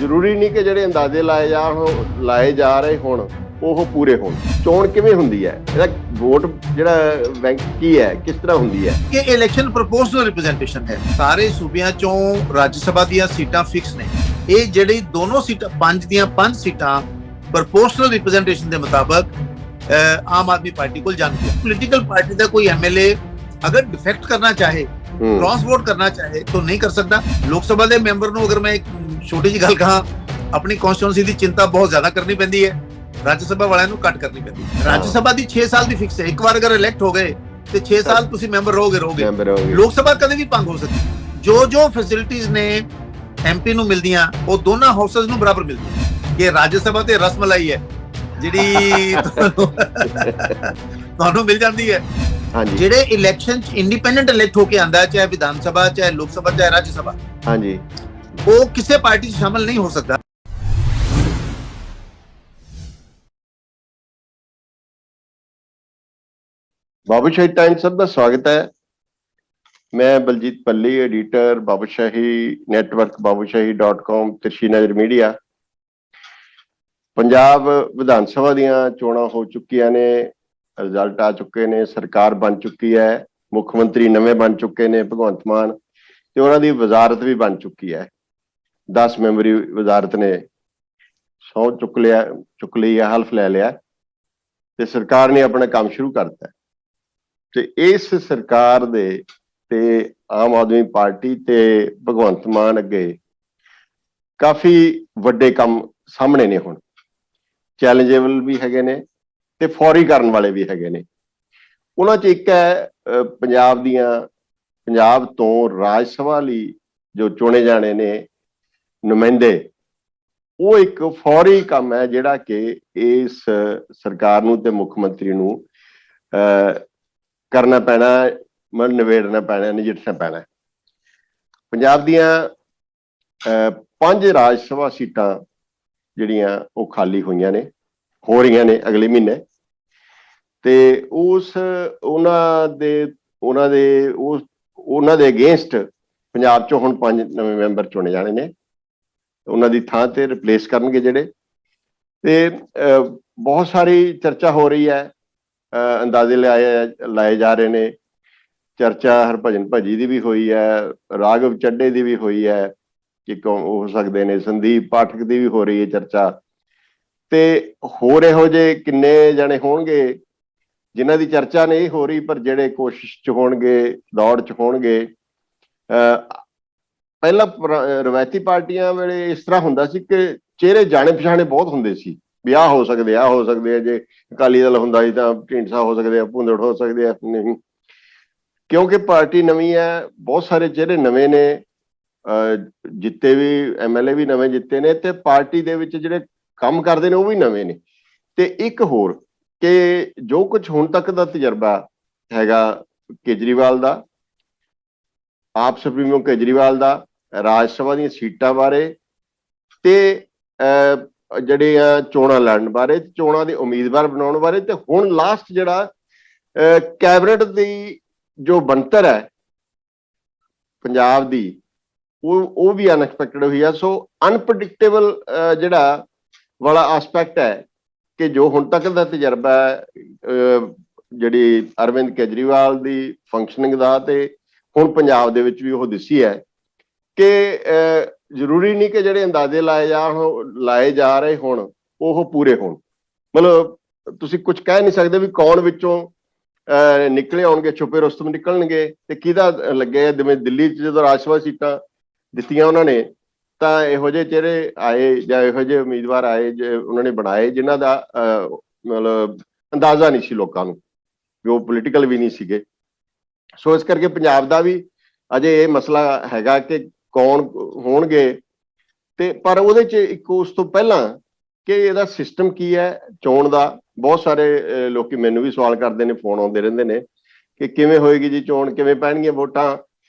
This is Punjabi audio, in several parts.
ਜ਼ਰੂਰੀ ਨਹੀਂ ਕਿ ਜਿਹੜੇ ਅੰਦਾਜ਼ੇ ਲਾਏ ਜਾ ਰਹੇ ਹੁਣ ਉਹ ਪੂਰੇ ਹੋਣ। ਚੋਣ ਕਿਵੇਂ ਹੁੰਦੀ ਹੈ, ਇਹਦਾ ਵੋਟ ਜਿਹੜਾ ਬੈਂਕ ਕੀ ਹੈ, ਕਿਸ ਤਰ੍ਹਾਂ ਹੁੰਦੀ ਹੈ? ਕਿ ਇਲੈਕਸ਼ਨ ਪ੍ਰੋਪੋਰਸ਼ਨਲ ਰਿਪਰੈਜ਼ੈਂਟੇਸ਼ਨ ਹੈ। ਸਾਰੇ ਸੂਬਿਆਂ ਚੋਂ ਰਾਜ ਸਭਾ ਦੀਆਂ ਸੀਟਾਂ ਫਿਕਸ ਨੇ। ਇਹ ਜਿਹੜੀ ਦੋਨੋਂ ਸੀਟਾਂ 5 ਦੀਆਂ 5 ਸੀਟਾਂ ਪ੍ਰੋਪੋਰਸ਼ਨਲ ਰਿਪਰੈਜ਼ੈਂਟੇਸ਼ਨ ਦੇ ਮੁਤਾਬਕ ਆਮ ਆਦਮੀ ਪਾर्टी ਕੋਲ ਜਾਂਦੀ ਹੈ। ਪੋਲੀਟੀਕਲ ਪਾर्टी ਦਾ ਕੋਈ ਐਮਐਲਏ अगर डिफेक्ट करना चाहे, क्रॉस वोट करना चाहे तो नहीं कर सकता। लोकसभा के मैंबर ਨੂੰ अगर मैं एक छोटी जी गल कहा, अपनी कॉन्स्टिट्यूएंसी की चिंता बहुत ज्यादा करनी पैंदी है, राज्य सभा वालिਆਂ ਨੂੰ ਘੱਟ ਕਰਨੀ ਪੈਂਦੀ ਹੈ। राज्य सभा ਦੀ 6 ਸਾਲ ਦੀ ਫਿਕਸ ਹੈ। ਇੱਕ ਵਾਰ ਅਗਰ ਇਲੈਕਟ ਹੋ ਗਏ ਤੇ 6 ਸਾਲ ਤੁਸੀਂ ਮੈਂਬਰ ਰਹੋਗੇ। ਲੋਕ ਸਭਾ ਕਦੇ ਵੀ ਭੰਗ ਹੋ ਸਕਦੀ। ਜੋ ਫੈਸਿਲਿਟੀਆਂ ਨੇ ਐਮਪੀ ਨੂੰ ਮਿਲਦੀਆਂ ਉਹ ਦੋਨਾਂ ਹਾਊਸਸ ਨੂੰ ਬਰਾਬਰ ਮਿਲਦੀਆਂ। ਕਿ राज्य सभा ਤੇ ਰਸਮਲਾਈ ਹੈ ਜਿਹੜੀ ਤੁਹਾਨੂੰ ਮਿਲ ਜਾਂਦੀ ਹੈ। ਜਿਹੜੇ ਇਲੈਕਸ਼ਨ ਚ ਇੰਡੀਪੈਂਡੈਂਟ ਇਲੈਕਟ ਹੋ ਕੇ ਆਂਦਾ, ਚਾਹੇ ਵਿਧਾਨ ਸਭਾ, ਚਾਹੇ ਲੋਕ ਸਭਾ, ਚਾਹੇ ਰਾਜ ਸਭਾ, ਹਾਂਜੀ, ਉਹ ਕਿਸੇ ਪਾਰਟੀ 'ਚ ਸ਼ਾਮਲ ਨਹੀਂ ਹੋ ਸਕਦਾ। ਬਾਬੂਸ਼ਾਹੀ ਟਾਈਮਸ ਸਭ ਦਾ ਸਵਾਗਤ ਹੈ। ਮੈਂ Baljit ਪੱਲੀ, editor, Babushahi network, babushaahi.com, ਤਿਰਛੀ ਨਜ਼ਰ ਮੀਡੀਆ। ਪੰਜਾਬ ਵਿਧਾਨ ਸਭਾ ਦੀਆਂ ਚੋਣਾਂ ਹੋ ਚੁੱਕੀਆਂ ਨੇ, ਰਿਜ਼ਲਟ ਆ ਚੁੱਕੇ ਨੇ, ਸਰਕਾਰ ਬਣ ਚੁੱਕੀ ਹੈ, ਮੁੱਖ ਮੰਤਰੀ ਨਵੇਂ ਬਣ ਚੁੱਕੇ ਨੇ ਭਗਵੰਤ ਮਾਨ, ਤੇ ਉਹਨਾਂ ਦੀ ਵਜ਼ਾਰਤ ਵੀ ਬਣ ਚੁੱਕੀ ਹੈ। 10 ਮੈਂਬਰੀ ਵਜ਼ਾਰਤ ਨੇ ਸਹੁੰ ਚੁੱਕ ਲਈ ਹੈ, ਹਲਫ ਲੈ ਲਿਆ ਤੇ ਸਰਕਾਰ ਨੇ ਆਪਣਾ ਕੰਮ ਸ਼ੁਰੂ ਕਰਤਾ। ਤੇ ਇਸ ਸਰਕਾਰ ਦੇ ਤੇ ਆਮ ਆਦਮੀ ਪਾਰਟੀ ਤੇ ਭਗਵੰਤ ਮਾਨ ਅੱਗੇ ਕਾਫੀ ਵੱਡੇ ਕੰਮ ਸਾਹਮਣੇ ਨੇ। ਹੁਣ ਚੈਲੰਜੇਬਲ ਵੀ ਹੈਗੇ ਨੇ ਤੇ ਫੌਰੀ ਕਰਨ ਵਾਲੇ ਵੀ ਹੈਗੇ ਨੇ। ਉਹਨਾਂ 'ਚ ਇੱਕ ਹੈ ਪੰਜਾਬ ਤੋਂ ਰਾਜ ਸਭਾ ਲਈ ਜੋ ਚੁਣੇ ਜਾਣੇ ਨੇ ਨੁਮਾਇੰਦੇ, ਉਹ ਇੱਕ ਫੌਰੀ ਕੰਮ ਹੈ ਜਿਹੜਾ ਕਿ ਇਸ ਸਰਕਾਰ ਨੂੰ ਤੇ ਮੁੱਖ ਮੰਤਰੀ ਨੂੰ ਕਰਨਾ ਪੈਣਾ, ਨਿਬੇੜਨਾ ਪੈਣਾ, ਨਜਿੱਠਣਾ ਪੈਣਾ। ਪੰਜਾਬ ਦੀਆਂ 5 ਰਾਜ ਸਭਾ ਸੀਟਾਂ ਜਿਹੜੀਆਂ ਉਹ ਖਾਲੀ ਹੋਈਆਂ ਨੇ, ਹੋ ਰਹੀਆਂ ਨੇ ਅਗਲੇ ਮਹੀਨੇ, ਤੇ ਉਹਨਾਂ ਦੇ ਅਗੇਂਸਟ ਪੰਜਾਬ ਚੋਂ ਹੁਣ 5 ਨਵੇਂ ਮੈਂਬਰ ਚੁਣੇ ਜਾਣੇ ਨੇ। ਉਹਨਾਂ ਦੀ ਥਾਂ ਤੇ ਰਿਪਲੇਸ ਕਰਨਗੇ ਜਿਹੜੇ। ਤੇ ਬਹੁਤ ਸਾਰੀ ਚਰਚਾ ਹੋ ਰਹੀ ਹੈ, ਅੰਦਾਜ਼ੇ ਲਾਏ ਜਾ ਰਹੇ ਨੇ। ਚਰਚਾ ਹਰਭਜਨ ਭੱਜੀ ਦੀ ਵੀ ਹੋਈ ਹੈ, ਰਾਘਵ ਚੱਡੇ ਦੀ ਵੀ ਹੋਈ ਹੈ ਕਿ ਹੋ ਸਕਦੇ ਨੇ, ਸੰਦੀਪ ਪਾਠਕ ਦੀ ਵੀ ਹੋ ਰਹੀ ਹੈ ਚਰਚਾ। ਤੇ ਹੋਰ ਇਹੋ ਜਿਹੇ ਕਿੰਨੇ ਜਾਣੇ ਹੋਣਗੇ ਜਿਨ੍ਹਾਂ ਦੀ ਚਰਚਾ ਨਹੀਂ ਹੋ ਰਹੀ, ਪਰ ਜਿਹੜੇ ਕੋਸ਼ਿਸ਼ 'ਚ ਹੋਣਗੇ, ਦੌੜ 'ਚ ਹੋਣਗੇ। ਪਹਿਲਾਂ ਰਵਾਇਤੀ ਪਾਰਟੀਆਂ ਵੇਲੇ ਇਸ ਤਰ੍ਹਾਂ ਹੁੰਦਾ ਸੀ ਕਿ ਚਿਹਰੇ ਜਾਣੇ ਪਛਾਣੇ ਬਹੁਤ ਹੁੰਦੇ ਸੀ, ਵੀ ਆਹ ਹੋ ਸਕਦੇ ਆ। ਜੇ ਅਕਾਲੀ ਦਲ ਹੁੰਦਾ ਸੀ ਤਾਂ ਢੀਂਡਸਾ ਹੋ ਸਕਦੇ ਆ, ਭੁੰਦੜ ਹੋ ਸਕਦੇ ਆ। ਨਹੀਂ, ਕਿਉਂਕਿ ਪਾਰਟੀ ਨਵੀਂ ਹੈ, ਬਹੁਤ ਸਾਰੇ ਚਿਹਰੇ ਨਵੇਂ ਨੇ, ਜਿੱਤੇ ਵੀ ਐਮਐਲਏ ਵੀ ਨਵੇਂ ਜਿੱਤੇ ਨੇ, ਤੇ ਪਾਰਟੀ ਦੇ ਵਿੱਚ ਜਿਹੜੇ ਕੰਮ ਕਰਦੇ ਨੇ ਉਹ ਵੀ ਨਵੇਂ ਨੇ। ਤੇ ਇੱਕ ਹੋਰ ਕਿ ਜੋ ਕੁਝ ਹੁਣ ਤੱਕ ਦਾ ਤਜਰਬਾ ਹੈਗਾ ਕੇਜਰੀਵਾਲ ਦਾ, ਆਪ ਸੁਪਰੀਮੋ ਕੇਜਰੀਵਾਲ ਦਾ, ਰਾਜ ਸਭਾ ਦੀਆਂ ਸੀਟਾਂ ਬਾਰੇ ਤੇ ਜਿਹੜੀਆਂ ਚੋਣਾਂ ਲੜਨ ਬਾਰੇ, ਚੋਣਾਂ ਦੇ ਉਮੀਦਵਾਰ ਬਣਾਉਣ ਬਾਰੇ, ਤੇ ਹੁਣ ਲਾਸਟ ਜਿਹੜਾ ਕੈਬਨਿਟ ਦੀ ਜੋ ਬਣਤਰ ਹੈ ਪੰਜਾਬ ਦੀ, ਉਹ ਵੀ ਅਨਐਕਸਪੈਕਟਡ ਹੋਈ ਆ। ਸੋ ਅਨਪ੍ਰੈਡਿਕਟੇਬਲ ਜਿਹੜਾ ਵਾਲਾ ਆਸਪੈਕਟ ਹੈ ਕਿ ਜੋ ਹੁਣ ਤੱਕ ਦਾ ਤਜਰਬਾ ਹੈ ਜਿਹੜੀ ਅਰਵਿੰਦ ਕੇਜਰੀਵਾਲ ਦੀ ਫੰਕਸ਼ਨਿੰਗ ਦਾ, ਤੇ ਹੁਣ ਪੰਜਾਬ ਦੇ ਵਿੱਚ ਵੀ ਉਹ ਦਿਸੀ ਹੈ ਕਿ ਜ਼ਰੂਰੀ ਨਹੀਂ ਕਿ ਜਿਹੜੇ ਅੰਦਾਜ਼ੇ ਲਾਏ ਜਾ ਰਹੇ ਹੁਣ ਉਹ ਪੂਰੇ ਹੋਣ। ਮਤਲਬ ਤੁਸੀਂ ਕੁਝ ਕਹਿ ਨਹੀਂ ਸਕਦੇ ਵੀ ਕੌਣ ਵਿੱਚੋਂ ਨਿਕਲੇ ਆਉਣਗੇ, ਛੁਪੇ ਰੁਸਤਮ ਨਿਕਲਣਗੇ ਤੇ ਕਿਹਦਾ ਲੱਗੇ। ਜਿਵੇਂ ਦਿੱਲੀ 'ਚ ਜਦੋਂ ਰਾਜ ਸਭਾ ਸੀਟਾਂ ਦਿੱਤੀਆਂ ਉਹਨਾਂ ਨੇ, ਤਾਂ ਇਹੋ ਜਿਹੇ ਚਿਹਰੇ ਆਏ ਜਾਂ ਇਹੋ ਜਿਹੇ ਉਮੀਦਵਾਰ ਆਏ ਉਹਨਾਂ ਨੇ ਬਣਾਏ ਜਿਨ੍ਹਾਂ ਦਾ ਮਤਲਬ ਅੰਦਾਜ਼ਾ ਨਹੀਂ ਸੀ ਲੋਕਾਂ ਨੂੰ, ਵੀ ਉਹ ਪੋਲੀਟੀਕਲ ਵੀ ਨਹੀਂ ਸੀਗੇ। ਸੋ ਇਸ ਕਰਕੇ ਪੰਜਾਬ ਦਾ ਵੀ ਅਜੇ ਇਹ ਮਸਲਾ ਹੈਗਾ ਕਿ ਕੌਣ ਹੋਣਗੇ। ਤੇ ਪਰ ਉਹਦੇ 'ਚ ਇੱਕ ਉਸ ਤੋਂ ਪਹਿਲਾਂ ਕਿ ਇਹਦਾ ਸਿਸਟਮ ਕੀ ਹੈ ਚੋਣ ਦਾ, ਬਹੁਤ ਸਾਰੇ ਲੋਕੀ ਮੈਨੂੰ ਵੀ ਸਵਾਲ ਕਰਦੇ ਨੇ, ਫੋਨ ਆਉਂਦੇ ਰਹਿੰਦੇ ਨੇ ਕਿ ਕਿਵੇਂ ਹੋਏਗੀ ਜੀ ਚੋਣ, ਕਿਵੇਂ ਪੈਣਗੀਆਂ ਵੋਟਾਂ,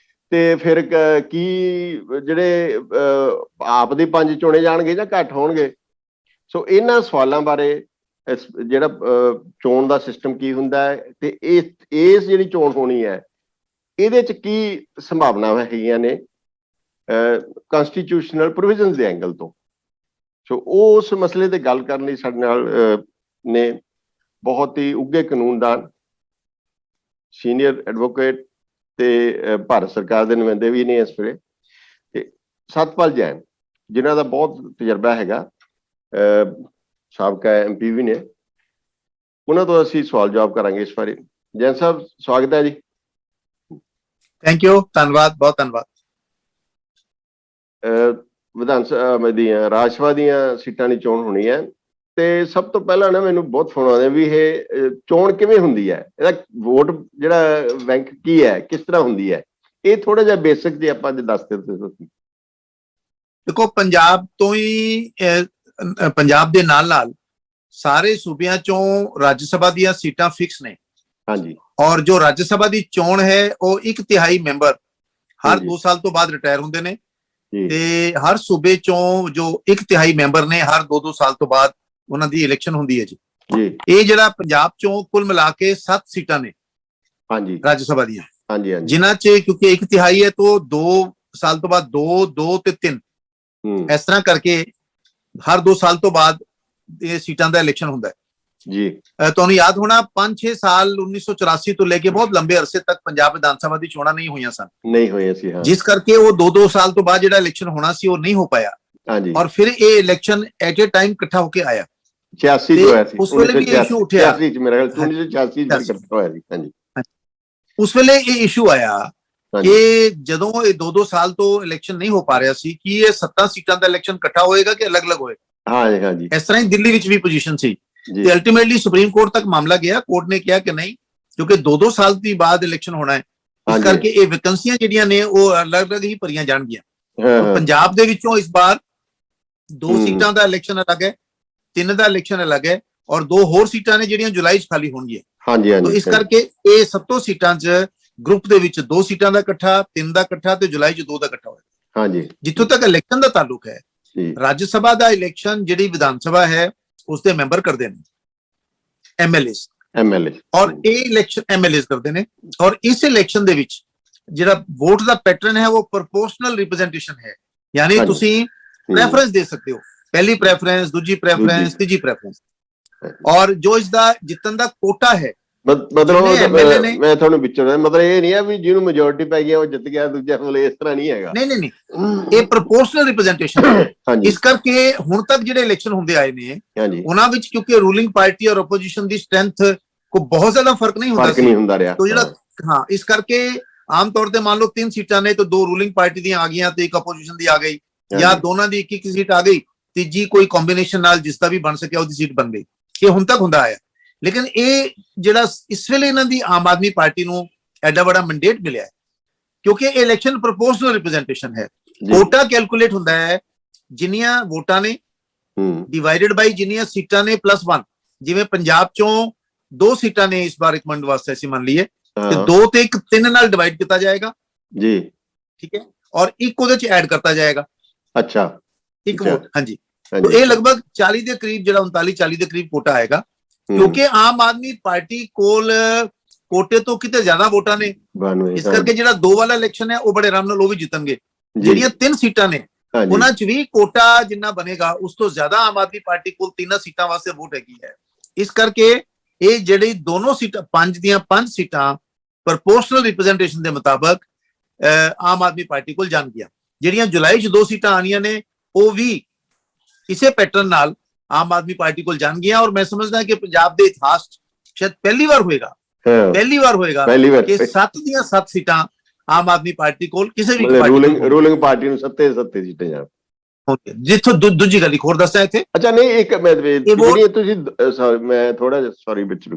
ਤੇ ਫਿਰ ਕੀ ਜਿਹੜੇ ਆਪ ਦੇ 5 ਚੁਣੇ ਜਾਣਗੇ ਜਾਂ ਘੱਟ ਹੋਣਗੇ। ਸੋ ਇਹਨਾਂ ਸਵਾਲਾਂ ਬਾਰੇ ਜਿਹੜਾ ਚੋਣ ਦਾ ਸਿਸਟਮ ਕੀ ਹੁੰਦਾ ਹੈ ਤੇ ਇਸ ਜਿਹੜੀ ਚੋਣ ਹੋਣੀ ਹੈ ਇਹਦੇ 'ਚ ਕੀ ਸੰਭਾਵਨਾਵਾਂ ਹੈਗੀਆਂ ਨੇ ਕਨਸਟੀਟਿਊਸ਼ਨਲ ਪ੍ਰੋਵੀਜ਼ਨਸ ਦੇ ਐਂਗਲ ਤੋਂ। ਸੋ ਉਸ ਮਸਲੇ ਤੇ ਗੱਲ ਕਰਨ ਲਈ ਸਾਡੇ ਨਾਲ ਨੇ ਬਹੁਤ ਹੀ ਉੱਘੇ ਕਾਨੂੰਨਦਾਨ, ਸੀਨੀਅਰ ਐਡਵੋਕੇਟ ਤੇ ਭਾਰਤ ਸਰਕਾਰ ਦੇ ਨੁਮਾਇੰਦੇ ਵੀ ਨੇ ਇਸ ਵੇਲੇ, ਤੇ ਸਤਪਾਲ ਜੈਨ ਜਿਨ੍ਹਾਂ ਦਾ ਬਹੁਤ ਤਜਰਬਾ ਹੈਗਾ, ਸਾਬਕਾ MP ਵੀ ਨੇ। ਉਹਨਾਂ ਤੋਂ ਅਸੀਂ ਸਵਾਲ ਜਵਾਬ ਕਰਾਂਗੇ ਇਸ ਬਾਰੇ। ਜੈਨ ਸਾਹਿਬ, ਸਵਾਗਤ ਹੈ ਜੀ। ਥੈਂਕ ਯੂ, ਧੰਨਵਾਦ, ਬਹੁਤ ਧੰਨਵਾਦ। ਵਿਧਾਨ ਸਭਾ ਦੀਆਂ ਰਾਜ ਸਭਾ ਦੀਆਂ ਸੀਟਾਂ ਦੀ ਚੋਣ ਹੋਣੀ ਹੈ, ਤੇ ਸਭ ਤੋਂ ਪਹਿਲਾਂ ਨਾ ਮੈਨੂੰ ਬਹੁਤ ਫੋਨ ਆਉਂਦੇ ਵੀ ਇਹ ਚੋਣ ਕਿਵੇਂ ਹੁੰਦੀ ਹੈ, ਇਹਦਾ ਵੋਟ ਜਿਹੜਾ ਬੈਂਕ ਕੀ ਹੈ, ਕਿਸ ਤਰ੍ਹਾਂ ਹੁੰਦੀ ਹੈ, ਇਹ ਥੋੜਾ ਜਿਹਾ ਬੇਸਿਕ ਜੇ ਆਪਾਂ ਦੱਸ ਦਿਓ ਤੁਸੀਂ। ਦੇਖੋ, ਪੰਜਾਬ ਤੋਂ ਹੀ ਪੰਜਾਬ ਦੇ ਨਾਲ ਸਾਰੇ ਸੂਬਿਆਂ ਚੋਂ ਰਾਜ ਸਭਾ ਦੀਆਂ ਸੀਟਾਂ ਫਿਕਸ ਨੇ। ਹਾਂਜੀ। ਔਰ ਜੋ ਰਾਜ ਸਭਾ ਦੀ ਚੋਣ ਹੈ ਉਹ 1/3 ਮੈਂਬਰ ਹਰ 2 ਸਾਲ ਤੋਂ ਬਾਅਦ ਰਿਟਾਇਰ ਹੁੰਦੇ ਨੇ, ਤੇ ਹਰ ਸੂਬੇ ਚੋਂ ਜੋ 1/3 ਮੈਂਬਰ ਨੇ ਹਰ 2-2 ਸਾਲ ਤੋਂ ਬਾਅਦ ਉਹਨਾਂ ਦੀ ਇਲੈਕਸ਼ਨ ਹੁੰਦੀ ਹੈ ਜੀ। ਇਹ ਜਿਹੜਾ ਪੰਜਾਬ ਚੋਂ ਕੁੱਲ ਮਿਲਾ ਕੇ 7 ਸੀਟਾਂ ਨੇ ਹਾਂਜੀ ਰਾਜ ਸਭਾ ਦੀਆਂ। ਹਾਂਜੀ। ਜਿਨ੍ਹਾਂ 'ਚ ਕਿਉਂਕਿ 1/3 ਹੈ ਤਾਂ 2 ਸਾਲ ਤੋਂ ਬਾਅਦ 2 ਤੇ 3 ਇਸ ਤਰ੍ਹਾਂ ਕਰਕੇ ਹਰ 2 ਸਾਲ ਤੋਂ ਬਾਅਦ ਇਹ ਸੀਟਾਂ ਦਾ ਇਲੈਕਸ਼ਨ ਹੁੰਦਾ ਹੈ ਜੀ। ਤੁਹਾਨੂੰ ਯਾਦ ਹੋਣਾ 5-6 ਸਾਲ 1984 ਤੋਂ ਲੈ ਕੇ ਬਹੁਤ ਲੰਬੇ ਅਰਸੇ ਤੱਕ ਪੰਜਾਬ ਵਿਧਾਨ ਸਭਾ ਦੀ ਚੋਣਾਂ ਨਹੀਂ ਹੋਈਆਂ ਸਨ। ਨਹੀਂ ਹੋਈਆਂ ਸੀ, ਹਾਂ। ਜਿਸ ਕਰਕੇ ਉਹ 2-2 ਸਾਲ ਤੋਂ ਬਾਅਦ ਜਿਹੜਾ ਇਲੈਕਸ਼ਨ ਹੋਣਾ ਸੀ ਉਹ ਨਹੀਂ ਹੋ ਪਾਇਆ। ਹਾਂਜੀ। ਔਰ ਫਿਰ ਇਹ ਇਲੈਕਸ਼ਨ ਐਟ ਏ ਟਾਈਮ ਇਕੱਠਾ ਹੋ ਕੇ ਆਇਆ। 86 ਹੋਇਆ ਸੀ, ਉਸ ਵੇਲੇ ਵੀ ਇਸ਼ੂ ਉੱਠਿਆ। 86 ਚ ਮੇਰਾ ਖਿਆਲ 1986 ਚ ਇਕੱਠਾ ਹੋਇਆ ਸੀ। ਹਾਂਜੀ। ਉਸ ਵੇਲੇ ਇਹ ਇਸ਼ੂ ਆਇਆ ਕਿ ਜਦੋਂ ਇਹ 2-2 ਸਾਲ ਤੋਂ ਇਲੈਕਸ਼ਨ ਨਹੀਂ ਹੋ ਪਾ ਰਿਹਾ ਸੀ ਕਿ ਇਹ 7 ਸੀਟਾਂ ਦਾ ਇਲੈਕਸ਼ਨ ਇਕੱਠਾ ਹੋਏਗਾ ਕਿ ਅਲੱਗ-ਅਲੱਗ ਹੋਏਗਾ। ਹਾਂਜੀ ਹਾਂਜੀ। ਇਸ ਤਰ੍ਹਾਂ ਹੀ ਦਿੱਲੀ ਵਿੱਚ ਵੀ ਪੋਜੀਸ਼ਨ ਸੀ, ਤੇ ਅਲਟੀਮੇਟਲੀ ਸੁਪਰੀਮ ਕੋਰਟ ਤੱਕ ਮਾਮਲਾ ਗਿਆ। ਕੋਰਟ ਨੇ ਕਿਹਾ ਕਿ ਨਹੀਂ, ਕਿਉਂਕਿ 2-2 ਸਾਲ ਦੀ ਬਾਅਦ ਇਲੈਕਸ਼ਨ ਹੋਣਾ ਹੈ, ਇਸ ਕਰਕੇ ਇਹ ਵੈਕੈਂਸੀਆਂ ਜਿਹੜੀਆਂ ਨੇ ਉਹ ਅਲੱਗ-ਅਲੱਗ ਹੀ ਭਰੀਆਂ ਜਾਣਗੀਆਂ। ਪੰਜਾਬ ਦੇ ਵਿੱਚੋਂ ਇਸ ਵਾਰ 2 ਸੀਟਾਂ ਦਾ ਇਲੈਕਸ਼ਨ ਅਲੱਗ ਹੈ, 3 ਦਾ ਇਲੈਕਸ਼ਨ ਅਲੱਗ ਹੈ, ਔਰ 2 ਹੋਰ ਸੀਟਾਂ ਨੇ ਜਿਹੜੀਆਂ ਜੁਲਾਈ 'ਚ ਖਾਲੀ ਹੋਣਗੀਆਂ। ਹਾਂਜੀ ਹਾਂਜੀ। ਇਸ ਕਰਕੇ ਇਹ 7 ਸੀਟਾਂ 'ਚ ਗਰੁੱਪ ਦੇ ਵਿੱਚ 2 ਸੀਟਾਂ ਦਾ ਇਕੱਠਾ, 3 ਦਾ ਇਕੱਠਾ ਤੇ ਜੁਲਾਈ 'ਚ 2 ਦਾ ਇਕੱਠਾ ਹੋਇਆ। ਹਾਂਜੀ। ਜਿੱਥੋਂ ਤੱਕ ਇਲੈਕਸ਼ਨ ਦਾ ਤਾਲੁਕ ਹੈ, ਰਾਜ ਸਭਾ ਦਾ ਇਲੈਕਸ਼ਨ ਜਿਹੜੀ ਵਿਧਾਨ ਸਭਾ ਹੈ ਉਸ ਦੇ ਮੈਂਬਰ ਕਰਦੇ ਨੇ, ਐਮਐਲਏ, ਔਰ ਇਹ ਇਲੈਕਸ਼ਨ ਐਮਐਲਏ ਕਰਦੇ ਨੇ। ਔਰ ਇਸ ਇਲੈਕਸ਼ਨ ਦੇ ਵਿੱਚ ਜਿਹੜਾ ਵੋਟ ਦਾ ਪੈਟਰਨ ਹੈ ਉਹ ਪ੍ਰੋਪੋਰਸ਼ਨਲ ਰਿਪਰੈਜ਼ੈਂਟੇਸ਼ਨ ਹੈ, ਯਾਨੀ ਤੁਸੀਂ ਪ੍ਰੈਫਰੈਂਸ ਦੇ ਸਕਦੇ ਹੋ, ਪਹਿਲੀ ਪ੍ਰੈਫਰੈਂਸ, ਦੂਜੀ ਪ੍ਰੈਫਰੈਂਸ, ਤੀਜੀ ਪ੍ਰੈਫਰੈਂਸ। ਔਰ ਜੋ ਇਸ ਦਾ ਜਿੱਤਣ ਦਾ ਕੋਟਾ ਹੈ, ਮਤਲਬ ਮੈਂ ਤੁਹਾਨੂੰ ਵਿਚਾਰ ਮਤਲਬ ਇਹ ਨਹੀਂ ਹੈ ਵੀ ਜਿਹਨੂੰ ਮੈਜੋਰਿਟੀ ਪੈ ਗਿਆ ਉਹ ਜਿੱਤ ਗਿਆ, ਦੂਜਾ ਮਤਲਬ ਇਸ ਤਰ੍ਹਾਂ ਨਹੀਂ ਹੈਗਾ। ਨਹੀਂ, ਇਹ ਪ੍ਰੋਪੋਰਸ਼ਨਲ ਰਿਪਰੈਜ਼ੈਂਟੇਸ਼ਨ ਹੈ। ਇਸ ਕਰਕੇ ਹੁਣ ਤੱਕ ਜਿਹੜੇ ਇਲੈਕਸ਼ਨ ਹੁੰਦੇ ਆਏ ਨੇ ਉਹਨਾਂ ਵਿੱਚ ਕਿਉਂਕਿ ਰੂਲਿੰਗ ਪਾਰਟੀ ਔਰ ਆਪੋਜੀਸ਼ਨ ਦੀ ਸਟਰੈਂਥ ਕੋ ਬਹੁਤ ਜ਼ਿਆਦਾ ਫਰਕ ਨਹੀਂ ਹੁੰਦਾ ਸੀ। ਜਿਹੜਾ ਇਸ ਕਰਕੇ ਆਮ ਤੌਰ ਤੇ ਮੰਨ ਲਓ 3 ਸੀਟਾਂ ਨੇ ਤਾਂ 2 ਰੂਲਿੰਗ ਪਾਰਟੀ ਦੀਆਂ ਆ ਗਈਆਂ ਤੇ 1 ਆਪੋਜੀਸ਼ਨ ਦੀ ਆ ਗਈ, ਜਾਂ ਦੋਨਾਂ ਦੀ ਇੱਕ ਸੀਟ ਆ ਗਈ, ਤੀਜੀ ਕੋਈ ਕੰਬੀਨੇਸ਼ਨ ਨਾਲ ਜਿਸ ਦਾ ਵੀ ਬਣ ਸਕਿਆ ਉਹਦੀ ਸੀਟ ਬਣ ਗਈ। ਇਹ ਹੁਣ ਤੱਕ ਹੁੰਦਾ ਆਇਆ। ਲੇਕਿਨ ਇਹ ਜਿਹੜਾ ਇਸ ਵੇਲੇ ਇਹਨਾਂ ਦੀ ਆਮ ਆਦਮੀ ਪਾਰਟੀ ਨੂੰ ਐਡਾ ਵੱਡਾ ਮੈਂਡੇਟ ਮਿਲਿਆ ਹੈ ਕਿਉਂਕਿ ਇਹ ਇਲੈਕਸ਼ਨ ਪ੍ਰੋਪੋਰਸ਼ਨਲ ਰਿਪਰੈਜ਼ੈਂਟੇਸ਼ਨ ਹੈ। ਕੋਟਾ ਕੈਲਕੂਲੇਟ ਹੁੰਦਾ ਹੈ ਜਿੰਨੀਆਂ ਵੋਟਾਂ ਨੇ ਡਿਵਾਈਡਡ ਬਾਈ ਜਿੰਨੀਆਂ ਸੀਟਾਂ ਨੇ +1। ਜਿਵੇਂ ਪੰਜਾਬ ਚੋਂ 2 ਸੀਟਾਂ ਨੇ ਇਸ ਵਾਰ ਰਿਕਮੈਂਡ ਵਾਸਤੇ ਅਸੀਂ ਮੰਨ ਲਈਏ ਤੇ 2 ਤੇ 1 3 ਨਾਲ ਡਿਵਾਈਡ ਕੀਤਾ ਜਾਏਗਾ ਜੀ, ਠੀਕ ਹੈ, ਔਰ 1 ਉਹਦੇ ਚ ਐਡ ਕਰਤਾ ਜਾਏਗਾ। ਅੱਛਾ, 1 ਵੋਟ। ਹਾਂਜੀ। तो ये लगभग 40 के करीब ਜਿਹੜਾ 39-40 ਦੇ ਕਰੀਬ ਕੋਟਾ ਆਏਗਾ ਕਿਉਂਕਿ ਆਮ ਆਦਮੀ ਪਾਰਟੀ ਕੋਲ ਕੋਟੇ ਤੋਂ ਕਿਤੇ ਜ਼ਿਆਦਾ ਵੋਟਾਂ ਨੇ। ਇਸ ਕਰਕੇ ਜਿਹੜਾ 2 ਵਾਲਾ ਇਲੈਕਸ਼ਨ ਹੈ ਉਹ ਬੜੇ ਆਰਾਮ ਨਾਲ ਉਹ ਵੀ ਜਿੱਤਣਗੇ। ਜਿਹੜੀਆਂ 3 ਸੀਟਾਂ ਨੇ ਉਹਨਾਂ 'ਚ ਵੀ ਕੋਟਾ ਜਿੰਨਾ ਬਣੇਗਾ ਉਸ ਤੋਂ ਜ਼ਿਆਦਾ ਆਮ ਆਦਮੀ ਪਾਰਟੀ ਕੋਲ 3 ਸੀਟਾਂ ਵਾਸਤੇ ਵੋਟ ਹੈਗੀ ਹੈ। ਇਸ ਕਰਕੇ ਇਹ ਜਿਹੜੀ ਦੋਨੋਂ ਸੀਟਾਂ 5 ਦੀਆਂ 5 ਸੀਟਾਂ ਪ੍ਰੋਪੋਰਸ਼ਨਲ ਰਿਪਰੈਜ਼ੈਂਟੇਸ਼ਨ ਦੇ ਮੁਤਾਬਕ ਆਮ ਆਦਮੀ ਪਾਰਟੀ ਕੋਲ ਜਾਣਗੀਆਂ। ਜਿਹੜੀਆਂ ਜੁਲਾਈ 'ਚ 2 ਸੀਟਾਂ ਆਣੀਆਂ ਨੇ ਉਹ ਵੀ ਇਸੇ ਪੈਟਰਨ ਨਾਲ ਆਮ ਆਦਮੀ ਪਾਰਟੀ ਕੋਲ ਜਾਣਗੀਆਂ। ਔਰ ਮੈਂ ਸਮਝਦਾ ਕਿ ਪੰਜਾਬ ਦੇ ਇਤਿਹਾਸ 'ਚ ਸ਼ਾਇਦ ਪਹਿਲੀ ਵਾਰ ਹੋਏਗਾ ਕਿ 7 ਦੀਆਂ 7 ਸੀਟਾਂ ਆਮ ਆਦਮੀ ਪਾਰਟੀ ਕੋਲ ਕਿਸੇ ਵੀ ਰੂਲਿੰਗ ਪਾਰਟੀ ਨੂੰ 7 ਸੀਟਾਂ ਜਾਣ। ਜਿੱਥੋਂ ਦੂਜੀ ਗੱਲ ਹੋਰ ਦੱਸਿਆ ਇੱਥੇ। ਅੱਛਾ, ਨਹੀਂ ਇੱਕ ਤੁਸੀਂ ਮੈਂ ਥੋੜਾ ਜਿਹਾ ਸੌਰੀ ਵਿੱਚ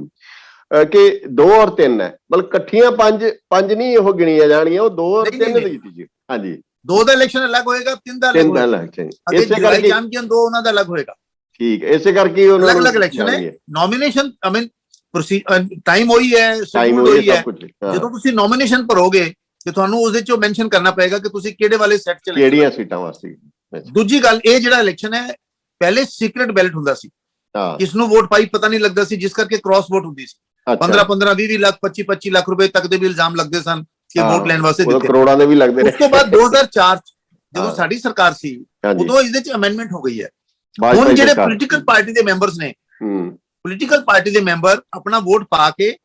ਕਿ 2 ਔਰ 3 ਹੈ, ਮਤਲਬ ਇਕੱਠੀਆਂ 5 ਨਹੀਂ ਉਹ ਗਿਣੀਆਂ ਜਾਣੀਆਂ, ਉਹ 2 ਔਰ 3 ਦੀ। ਹਾਂਜੀ, 2 ਦਾ ਇਲੈਕਸ਼ਨ ਅਲੱਗ ਹੋਏਗਾ, 3 ਦਾ ਅਲੱਗ ਹੋਏਗਾ। ਇਸੇ ਕਰਕੇ ਚੈਂਪੀਅਨ 2 ਉਹਨਾਂ ਦਾ ਅਲੱਗ ਹੋਏਗਾ। ਠੀਕ, ਇਸੇ ਕਰਕੇ ਉਹਨਾਂ ਨੂੰ ਅਲੱਗ ਇਲੈਕਸ਼ਨ ਹੈ। ਨੋਮੀਨੇਸ਼ਨ ਟਾਈਮ ਹੋਈ ਹੈ, ਸ਼ੈਡਿਊਲ ਹੋਈ ਹੈ। ਜਦੋਂ ਤੁਸੀਂ ਨੋਮੀਨੇਸ਼ਨ ਭਰੋਗੇ ਤੇ ਤੁਹਾਨੂੰ ਉਹਦੇ ਚੋਂ ਮੈਂਸ਼ਨ ਕਰਨਾ ਪਏਗਾ ਕਿ ਤੁਸੀਂ ਕਿਹੜੇ ਵਾਲੇ ਸੈੱਟ ਚ ਕਿਹੜੀਆਂ ਸੀਟਾਂ ਵਾਸਤੇ। ਦੂਜੀ ਗੱਲ, ਇਹ ਜਿਹੜਾ ਇਲੈਕਸ਼ਨ ਹੈ ਪਹਿਲੇ ਸੀਕ੍ਰੇਟ ਬੈਲਟ ਹੁੰਦਾ ਸੀ, ਕਿਸ ਨੂੰ ਵੋਟ ਪਾਈ ਪਤਾ ਨਹੀਂ ਲੱਗਦਾ ਸੀ, ਜਿਸ ਕਰਕੇ ਕ੍ਰਾਸ ਵੋਟ ਹੁੰਦੀ ਸੀ। 15-15, 20 ਲੱਖ, 25-25 ਲੱਖ ਰੁਪਏ ਤੱਕ ਦੇ ਵੀ ਇਲਜ਼ਾਮ ਲੱਗਦੇ ਸਨ ਕਿ ਵੋਟ ਲੈਣ ਵਾਸਤੇ ਦਿੱਤੇ, ਕਰੋੜਾਂ ਦੇ ਵੀ ਲੱਗਦੇ ਨੇ। ਉਸ ਤੋਂ ਬਾਅਦ 2004 ਜਦੋਂ ਸਾਡੀ ਸਰਕਾਰ ਸੀ ਉਦੋਂ ਇਹਦੇ ਚ ਅਮੈਂਡਮੈਂਟ ਹੋ ਗਈ ਹੈ ਹੁਣ ਜਿਹੜੇ ਪੋਲੀਟੀਕਲ ਪਾਰਟੀ ਦੇ ਮੈਂਬਰਸ ਨੇ, ਪੋਲੀਟੀਕਲ ਪਾਰਟੀ ਦੇ ਮੈਂਬਰ ਆਪਣਾ ਵੋਟ ਪਾ ਕੇ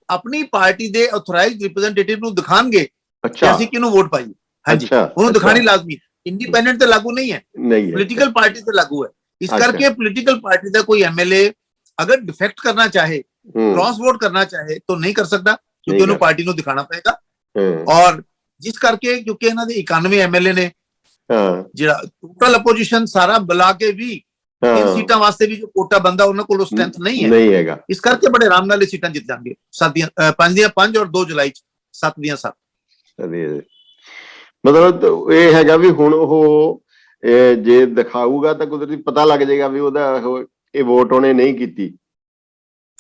ਆਪਣੀ ਪਾਰਟੀ ਦੇ ਆਥੋਰਾਈਜ਼ਡ ਰਿਪਰੈਜ਼ੈਂਟੇਟਿਵ ਨੂੰ ਦਿਖਾਣਗੇ ਕਿ ਅਸੀਂ ਕਿਹਨੂੰ ਵੋਟ ਪਾਈਏ। ਹਾਂਜੀ, ਉਹਨੂੰ ਦਿਖਾਣੀ ਲਾਜ਼ਮੀ, ਇੰਡੀਪੈਂਡੈਂਟ ਤੇ ਲਾਗੂ ਨਹੀਂ ਹੈ, ਪੋਲੀਟੀਕਲ ਪਾਰਟੀ ਤੇ ਲਾਗੂ ਹੈ। ਇਸ ਕਰਕੇ ਪੋਲੀਟੀਕਲ ਪਾर्टी का कोई एमएलए अगर डिफेक्ट करना चाहे, क्रॉस वोट करना चाहे तो नहीं कर सकता, क्योंकि उन्हें पार्टी को दिखाना पड़ेगा। और जिस करके क्योंकि इन्हों दे 91 एमएलए ने, जिहड़ा टोटल अपोजिशन सारा बुला के भी इन सीटां वास्ते भी जो कोटा बंदा उन्हां कोल स्ट्रेंथ नहीं है, इस करके बड़े आराम नाल सीटां जित जाणगे। 5 ਦੀਆਂ 5 और 2 जुलाई 7 ਦੀਆਂ 7। मतलब ये हैगा भी हुण ओह जे दिखाऊगा तो कुदरती पता लग जाएगा भी ओहदा ये वोट उन्हें नहीं की।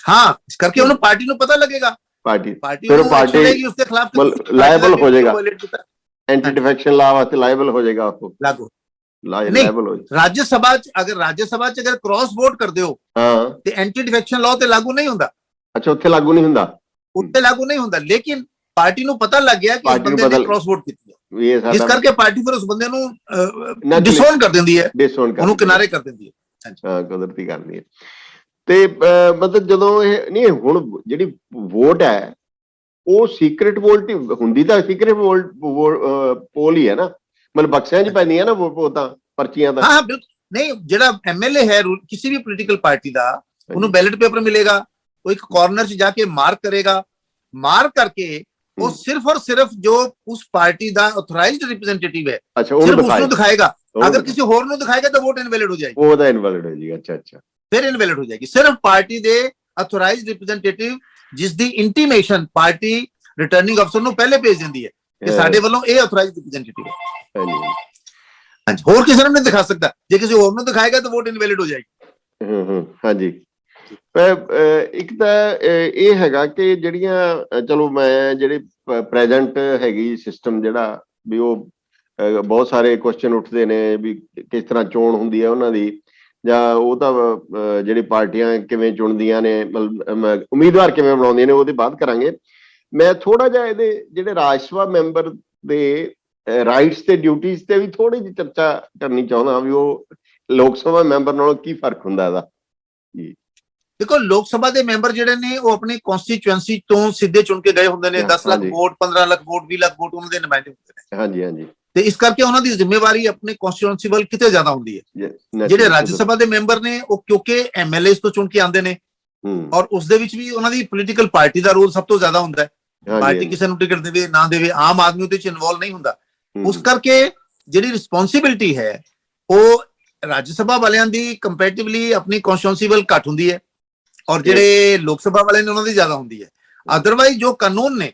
हाँ, इस करके उन्हें पार्टी को पता लगेगा, पार्टी फिर पार्टी उसके खिलाफ लायबल हो जाएगा, एंटी डिफेक्शन लॉ वास्ते लायबल हो जाएगा, आपको लागू लायबल हो। राज्यसभा अगर अगर क्रॉस वोट कर दो तो एंटी डिफेक्शन लॉ ते लागू नहीं होता। अच्छा, उत्थे लागू नहीं होता, उत्थे लागू नहीं होता, लेकिन पार्टी को पता लग गया कि इस बंदे ने क्रॉस वोट की है, इस करके पार्टी फिर उस बंदे ਨੂੰ डिसोन कर देंदी है, ਉਹਨੂੰ ਕਿਨਾਰੇ ਕਰ ਦਿੰਦੀ ਹੈ। ਹਾਂ, ਕੁਦਰਤੀ ਕਰਦੀ ਹੈ। ਤੇ ਮਤਲਬ ਜਦੋਂ ਇਹ ਨਹੀਂ ਹੁਣ ਜਿਹੜੀ ਵੋਟ ਹੈ ਉਹ ਸੀਕ੍ਰੀਟ ਵੋਟ ਹੁੰਦੀ ਤਾਂ ਸੀਕ੍ਰੀਟ ਪੋਲ ਹੀ ਹੈ ਨਾ, ਮਤਲਬ ਬਕਸਿਆਂ 'ਚ ਪੈਂਦੀਆਂ ਨਾ ਵੋਟਾਂ, ਪਰਚੀਆਂ ਦਾ। ਹਾਂ ਬਿਲਕੁਲ, ਨਹੀਂ ਜਿਹੜਾ ਐਮਐਲਏ ਹੈ ਕਿਸੇ ਵੀ ਪੋਲੀਟੀਕਲ ਪਾਰਟੀ ਦਾ, ਉਹਨੂੰ ਬੈਲਟ ਪੇਪਰ ਮਿਲੇਗਾ, ਉਹ ਇੱਕ ਕਾਰਨਰ 'ਚ ਜਾ ਕੇ ਮਾਰਕ ਕਰੇਗਾ, मार्क करके वो सिर्फ और सिर्फ जो उस पार्टी का ऑथराइज्ड रिप्रेजेंटेटिव है, अच्छा, सिर्फ उसको दिखाएगा। अगर किसी होर को दिखाएगा तो वोट इनवैलिड हो जाएगी, वो तो इनवैलिड हो जाएगी। अच्छा अच्छा, फिर इनवैलिड हो जाएगी। सिर्फ पार्टी दे ऑथराइज्ड रिप्रेजेंटेटिव जिस दी इंटीमेशन पार्टी रिटर्निंग अफसर ਨੂੰ ਪਹਿਲੇ ਭੇਜ ਦਿੰਦੀ ਹੈ ਕਿ ਸਾਡੇ ਵੱਲੋਂ ਇਹ ऑथराइज्ड रिप्रेजेंटेटिव ਹੈ। ਹਾਂਜੀ, ਹੋਰ ਕਿਸੇ ਨੂੰ ਨਹੀਂ ਦਿਖਾ ਸਕਦਾ, ਜੇ ਕਿਸੇ ਹੋਰ ਨੂੰ ਦਿਖਾਏਗਾ ਤਾਂ ਵੋਟ ਇਨਵੈਲਿਡ ਹੋ ਜਾਏਗੀ। ਹਾਂਜੀ, ਇੱਕ ਤਾਂ ਇਹ ਹੈਗਾ ਕਿ ਜਿਹੜੀਆਂ ਚਲੋ ਮੈਂ ਜਿਹੜੇ ਪ੍ਰੈਜ਼ੈਂਟ ਹੈਗੀ ਸਿਸਟਮ ਜਿਹੜਾ ਵੀ ਉਹ ਬਹੁਤ ਸਾਰੇ ਕੁਐਸਚਨ ਉੱਠਦੇ ਨੇ ਵੀ ਕਿਸ ਤਰ੍ਹਾਂ ਚੋਣ ਹੁੰਦੀ ਹੈ ਉਹਨਾਂ ਦੀ, ਜਾਂ ਉਹ ਤਾਂ ਜਿਹੜੀ ਪਾਰਟੀਆਂ ਕਿਵੇਂ ਚੁਣਦੀਆਂ ਨੇ, ਮਤਲਬ ਉਮੀਦਵਾਰ ਕਿਵੇਂ ਬਣਾਉਂਦੀਆਂ ਨੇ, ਉਹਦੇ ਬਾਅਦ ਕਰਾਂਗੇ। ਮੈਂ ਥੋੜਾ ਜਿਹਾ ਇਹਦੇ ਜਿਹੜੇ ਰਾਜ ਸਭਾ ਮੈਂਬਰ ਦੇ ਰਾਈਟਸ ਤੇ ਡਿਊਟੀਜ਼ ਤੇ ਵੀ ਥੋੜੀ ਜਿਹੀ ਚਰਚਾ ਕਰਨੀ ਚਾਹੁੰਦਾ ਵੀ ਉਹ ਲੋਕ ਸਭਾ ਮੈਂਬਰ ਨਾਲੋਂ ਕੀ ਫਰਕ ਹੁੰਦਾ ਇਹਦਾ ਜੀ। देखो, लोक सभा के मैंबर जिहड़े ने वो अपनी कॉन्स्टिट्यूएंसी तो सीधे चुन के गए होंगे ने, 10 lakh vote, 15 lakh vote, 20 lakh vote उन्होंने नुमाइंदे होंगे ने। हाँ जी, हाँ जी। ते इस करके उन्हां दी जिम्मेवारी अपने कॉन्स्टिट्यूएंसी वाल किते ज्यादा हुंदी है। जिहड़े राज्य सभा के मैंबर ने वो क्योंकि एमएलएस तो चुन के आंदे ने, और उस दे विच भी उन्हां दी पॉलिटिकल पार्टी दा रोल सब तो ज्यादा हुंदा है। पार्टी किसी नूं टिकट देवे ना देवे, आम आदमी उहदे च इन्वॉल्व नहीं हुंदा। उस करके जिहड़ी रिस्पोंसिबिलिटी है वो राज्य सभा वालियां दी कंपैरेटिवली अपनी कॉन्स्टिट्यूएंसी वाल घट हुंदी है, और ਜਿਹੜੇ ਲੋਕ ਸਭਾ ਵਾਲੇ ਨੇ ਉਹਨਾਂ ਦੀ ਜ਼ਿਆਦਾ ਹੁੰਦੀ ਹੈ। ਅਦਰਵਾਈਜ਼ ਜੋ ਕਾਨੂੰਨ ਨੇ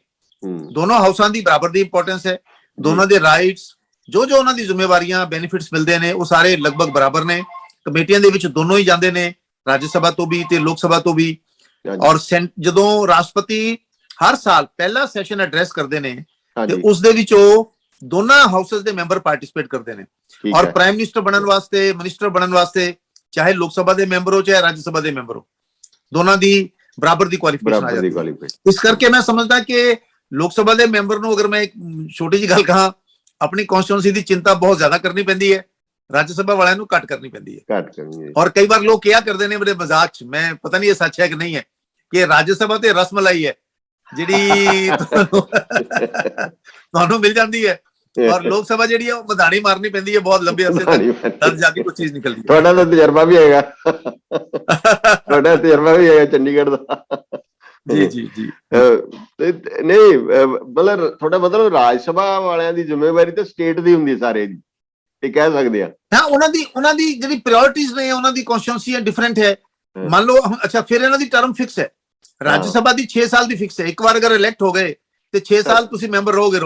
ਦੋਨੋਂ ਹਾਊਸਾਂ ਦੀ ਬਰਾਬਰ ਦੀ ਇੰਪੋਰਟੈਂਸ ਹੈ, ਦੋਨਾਂ ਦੇ ਰਾਈਟਸ ਜੋ ਉਹਨਾਂ ਦੀ ਜ਼ਿੰਮੇਵਾਰੀਆਂ ਬੈਨੀਫਿਟਸ ਮਿਲਦੇ ਨੇ ਉਹ ਸਾਰੇ ਲਗਭਗ ਬਰਾਬਰ ਨੇ। ਕਮੇਟੀਆਂ ਦੇ ਵਿੱਚ ਦੋਨੋਂ ਹੀ ਜਾਂਦੇ ਨੇ, ਰਾਜ ਸਭਾ ਤੋਂ ਵੀ ਤੇ ਲੋਕ ਸਭਾ ਤੋਂ ਵੀ। ਔਰ ਜਦੋਂ ਰਾਸ਼ਟਰਪਤੀ ਹਰ ਸਾਲ ਪਹਿਲਾ ਸੈਸ਼ਨ ਐਡਰੈਸ ਕਰਦੇ ਨੇ ਤੇ ਉਸ ਦੇ ਵਿੱਚ ਉਹ ਦੋਨਾਂ ਹਾਊਸਸ ਦੇ ਮੈਂਬਰ ਪਾਰਟਿਸਿਪੇਟ ਕਰਦੇ ਨੇ। ਔਰ ਪ੍ਰਾਈਮ ਮਿਨਿਸਟਰ ਬਣਨ ਵਾਸਤੇ, ਮਿਨਿਸਟਰ ਬਣਨ ਵਾਸਤੇ ਚਾਹੇ ਲੋਕ ਸਭਾ ਦੇ ਮੈਂਬਰ ਹੋ ਚਾਹੇ ਰਾਜ ਸਭਾ ਦੇ ਮੈਂਬਰ ਹੋ, दोनों दी बराबर दी क्वालिफिकेशन आ जाती है। इस करके मैं समझदा कि लोक सभा के मैंबर नूं अगर मैं एक छोटी जी गल कहां, अपनी कॉन्स्टिट्यूएंसी की चिंता बहुत ज्यादा करनी पैंदी है, राज्य सभा वालियां नूं घट करनी पैंदी है। और कई बार लोग क्या करते हैं बड़े मजाक च, मैं पता नहीं ये सच है कि नहीं है, कि राज्य सभा ते रसमलाई है जिहड़ी तुहानूं मिल जाती है, और लोक सभा जिहड़ी है मधानी मारनी पैंदी है बहुत लंबे अरसे तक, तब जाके कुछ चीज निकलती है। तुहाडा तां तजर्बा भी हैगा, तुहाडा तजर्बा भी है चंडीगढ़ दा। जी जी जी, नहीं मतलब थोड़ा मतलब राज सभा वालियां दी जिम्मेवारी तो स्टेट दी हुंदी सारे दी, ये कह सकदे आ। हां, उन्हां दी जिहड़ी प्रायोरिटीज ने, उन्हां दी कॉन्स्टिट्यूएंसी डिफरेंट है। मान लो अच्छा, फिर इन्हां दी टर्म फिक्स है, राज्य सभा दी 6 साल दी फिक्स है, एक बार अगर इलेक्ट हो गए ਤੇ 6 ਸਾਲ ਤੁਸੀਂ ਮੈਂਬਰ ਰਹੋਗੇ।